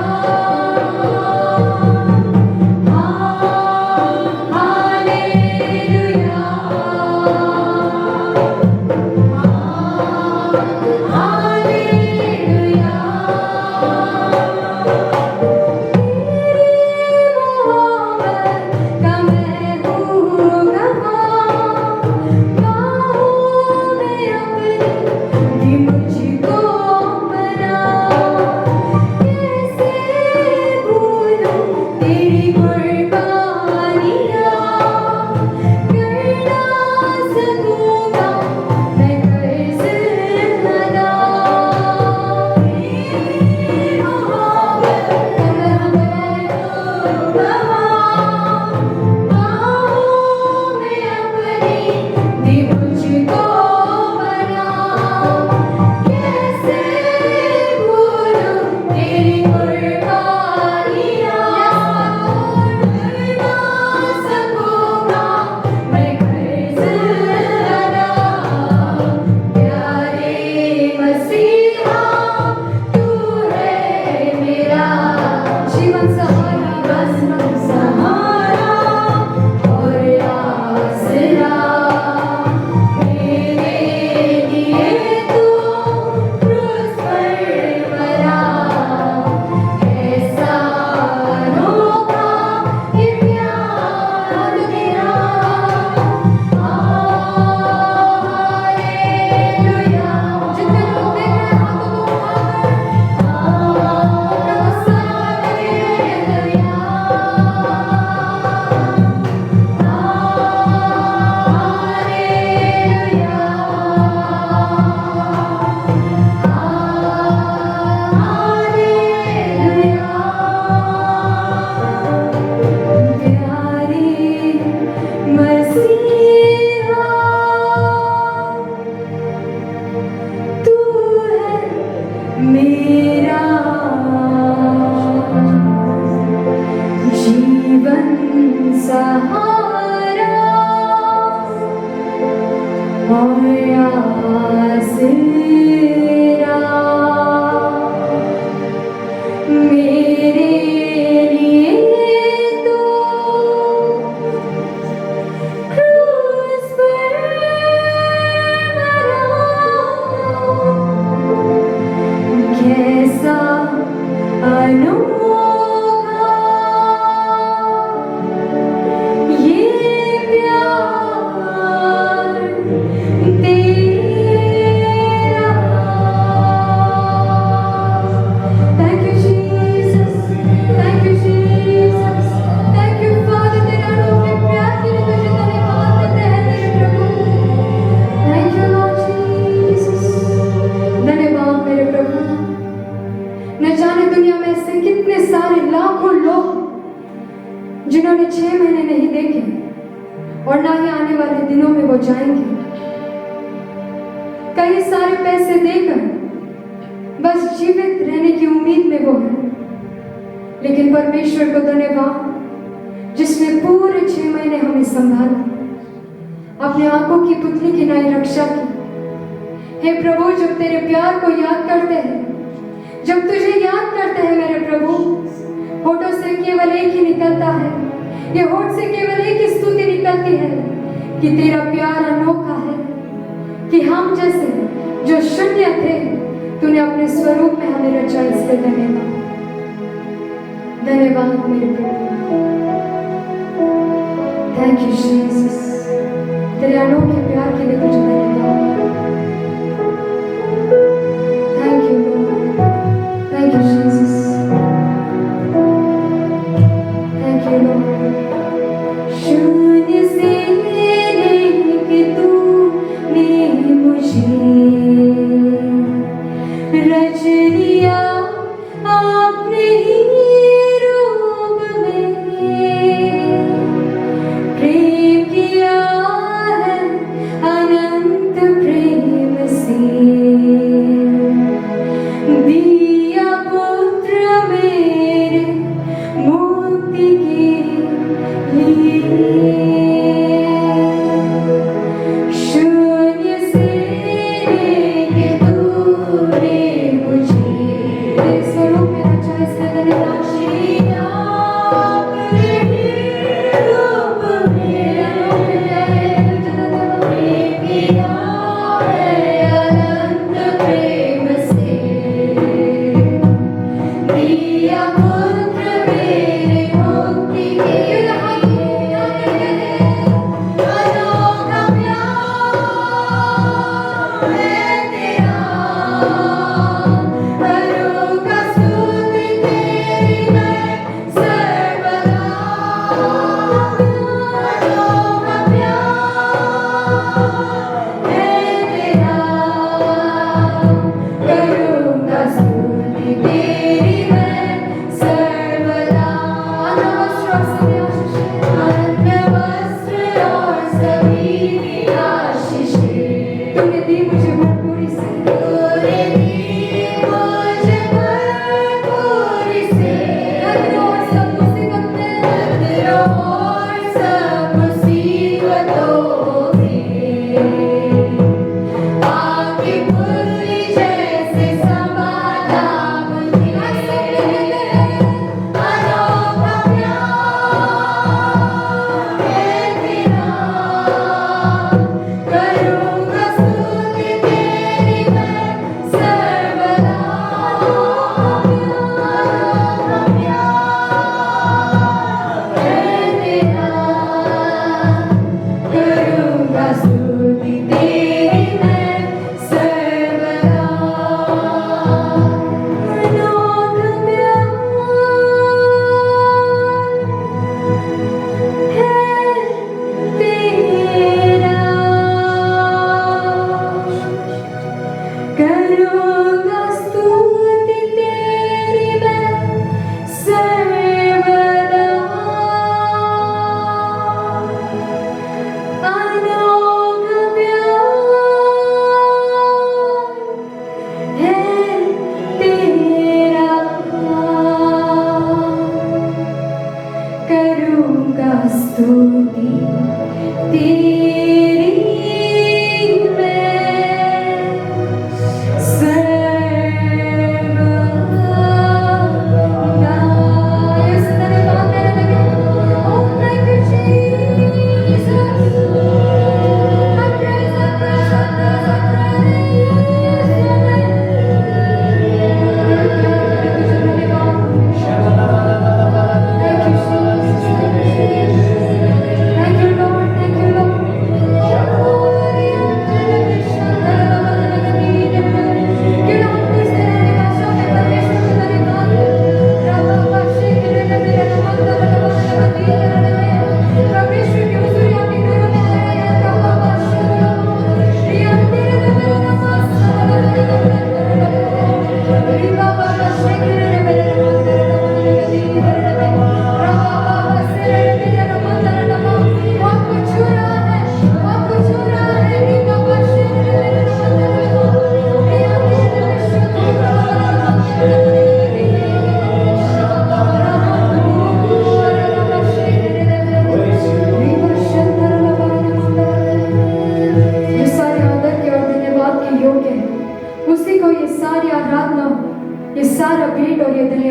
हालेलुया, का मैं हूँ गवाह, बाहों में अपनी भी मुझको बना। मेरे लिए तो क्रूस पर मरा, कैसा अनोखा ये प्यार तेरा। Thank you Jesus, thank you Jesus, thank you Father, तेरे अनोखे प्यार के लिए तुझे धन्यवाद देते हैं मेरे प्रभु। Thank you Lord Jesus, धन्यवाद मेरे प्रभु। न जाने दुनिया में ऐसे कितने सारे लाखों लोग जिन्होंने 6 महीने नहीं देखे और ना ही आने वाले दिनों में वो जाएंगे। कई सारे पैसे देकर बस जीवित रहने की उम्मीद में वो है, लेकिन परमेश्वर को धन्यवाद जिसने पूरे 6 महीने हमें संभाला, अपने आंखों की पुतली की नाई रक्षा की। हे प्रभु, जब तेरे प्यार को याद करते हैं, जब तुझे याद करते हैं मेरे प्रभु, होठों से केवल एक ही निकलता है, ये होठ से केवल एक ही स्तुति निकलती है कि तेरा प्यार अनोखा है, कि हम जैसे जो शून्य थे तूने अपने स्वरूप में हमें रचा। इसलिए धन्यवाद, धन्यवाद मेरे प्रभु। थैंक यू जीसस, तेरे अनोखे प्यार के लिए तुझे धन्यवाद। Thank you Lord, thank you Jesus, thank you Lord. शून्य से लेके तूने मुझे रच लिया अपने ही रूप में, प्रेम किया है अनंत प्रेम से, दिया पुत्र मेरे मुक्ति के लिए। शून्य से लेके तूने मुझे तेरे स्वरूप में रचा। इसलिए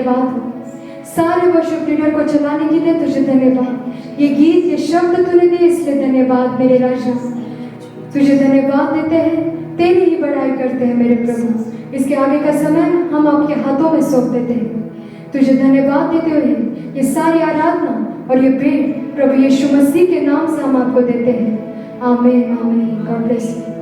धन्यवाद हो। सारे वर्शिप लीडर को चलाने के लिए तुझे धन्यवाद। ये गीत, ये शब्द तूने दिए इसलिए धन्यवाद मेरे राजा। तुझे धन्यवाद देते हैं, तेरी ही बड़ाई करते हैं मेरे प्रभु। इसके आगे का समय हम आपके हाथों में सौंप देते हैं। तुझे धन्यवाद देते हुए ये सारी आराधना और ये भेंट प्रभु यीशु मसीह के नाम से हम आपको देते हैं। आमीन, आमीन। God bless you.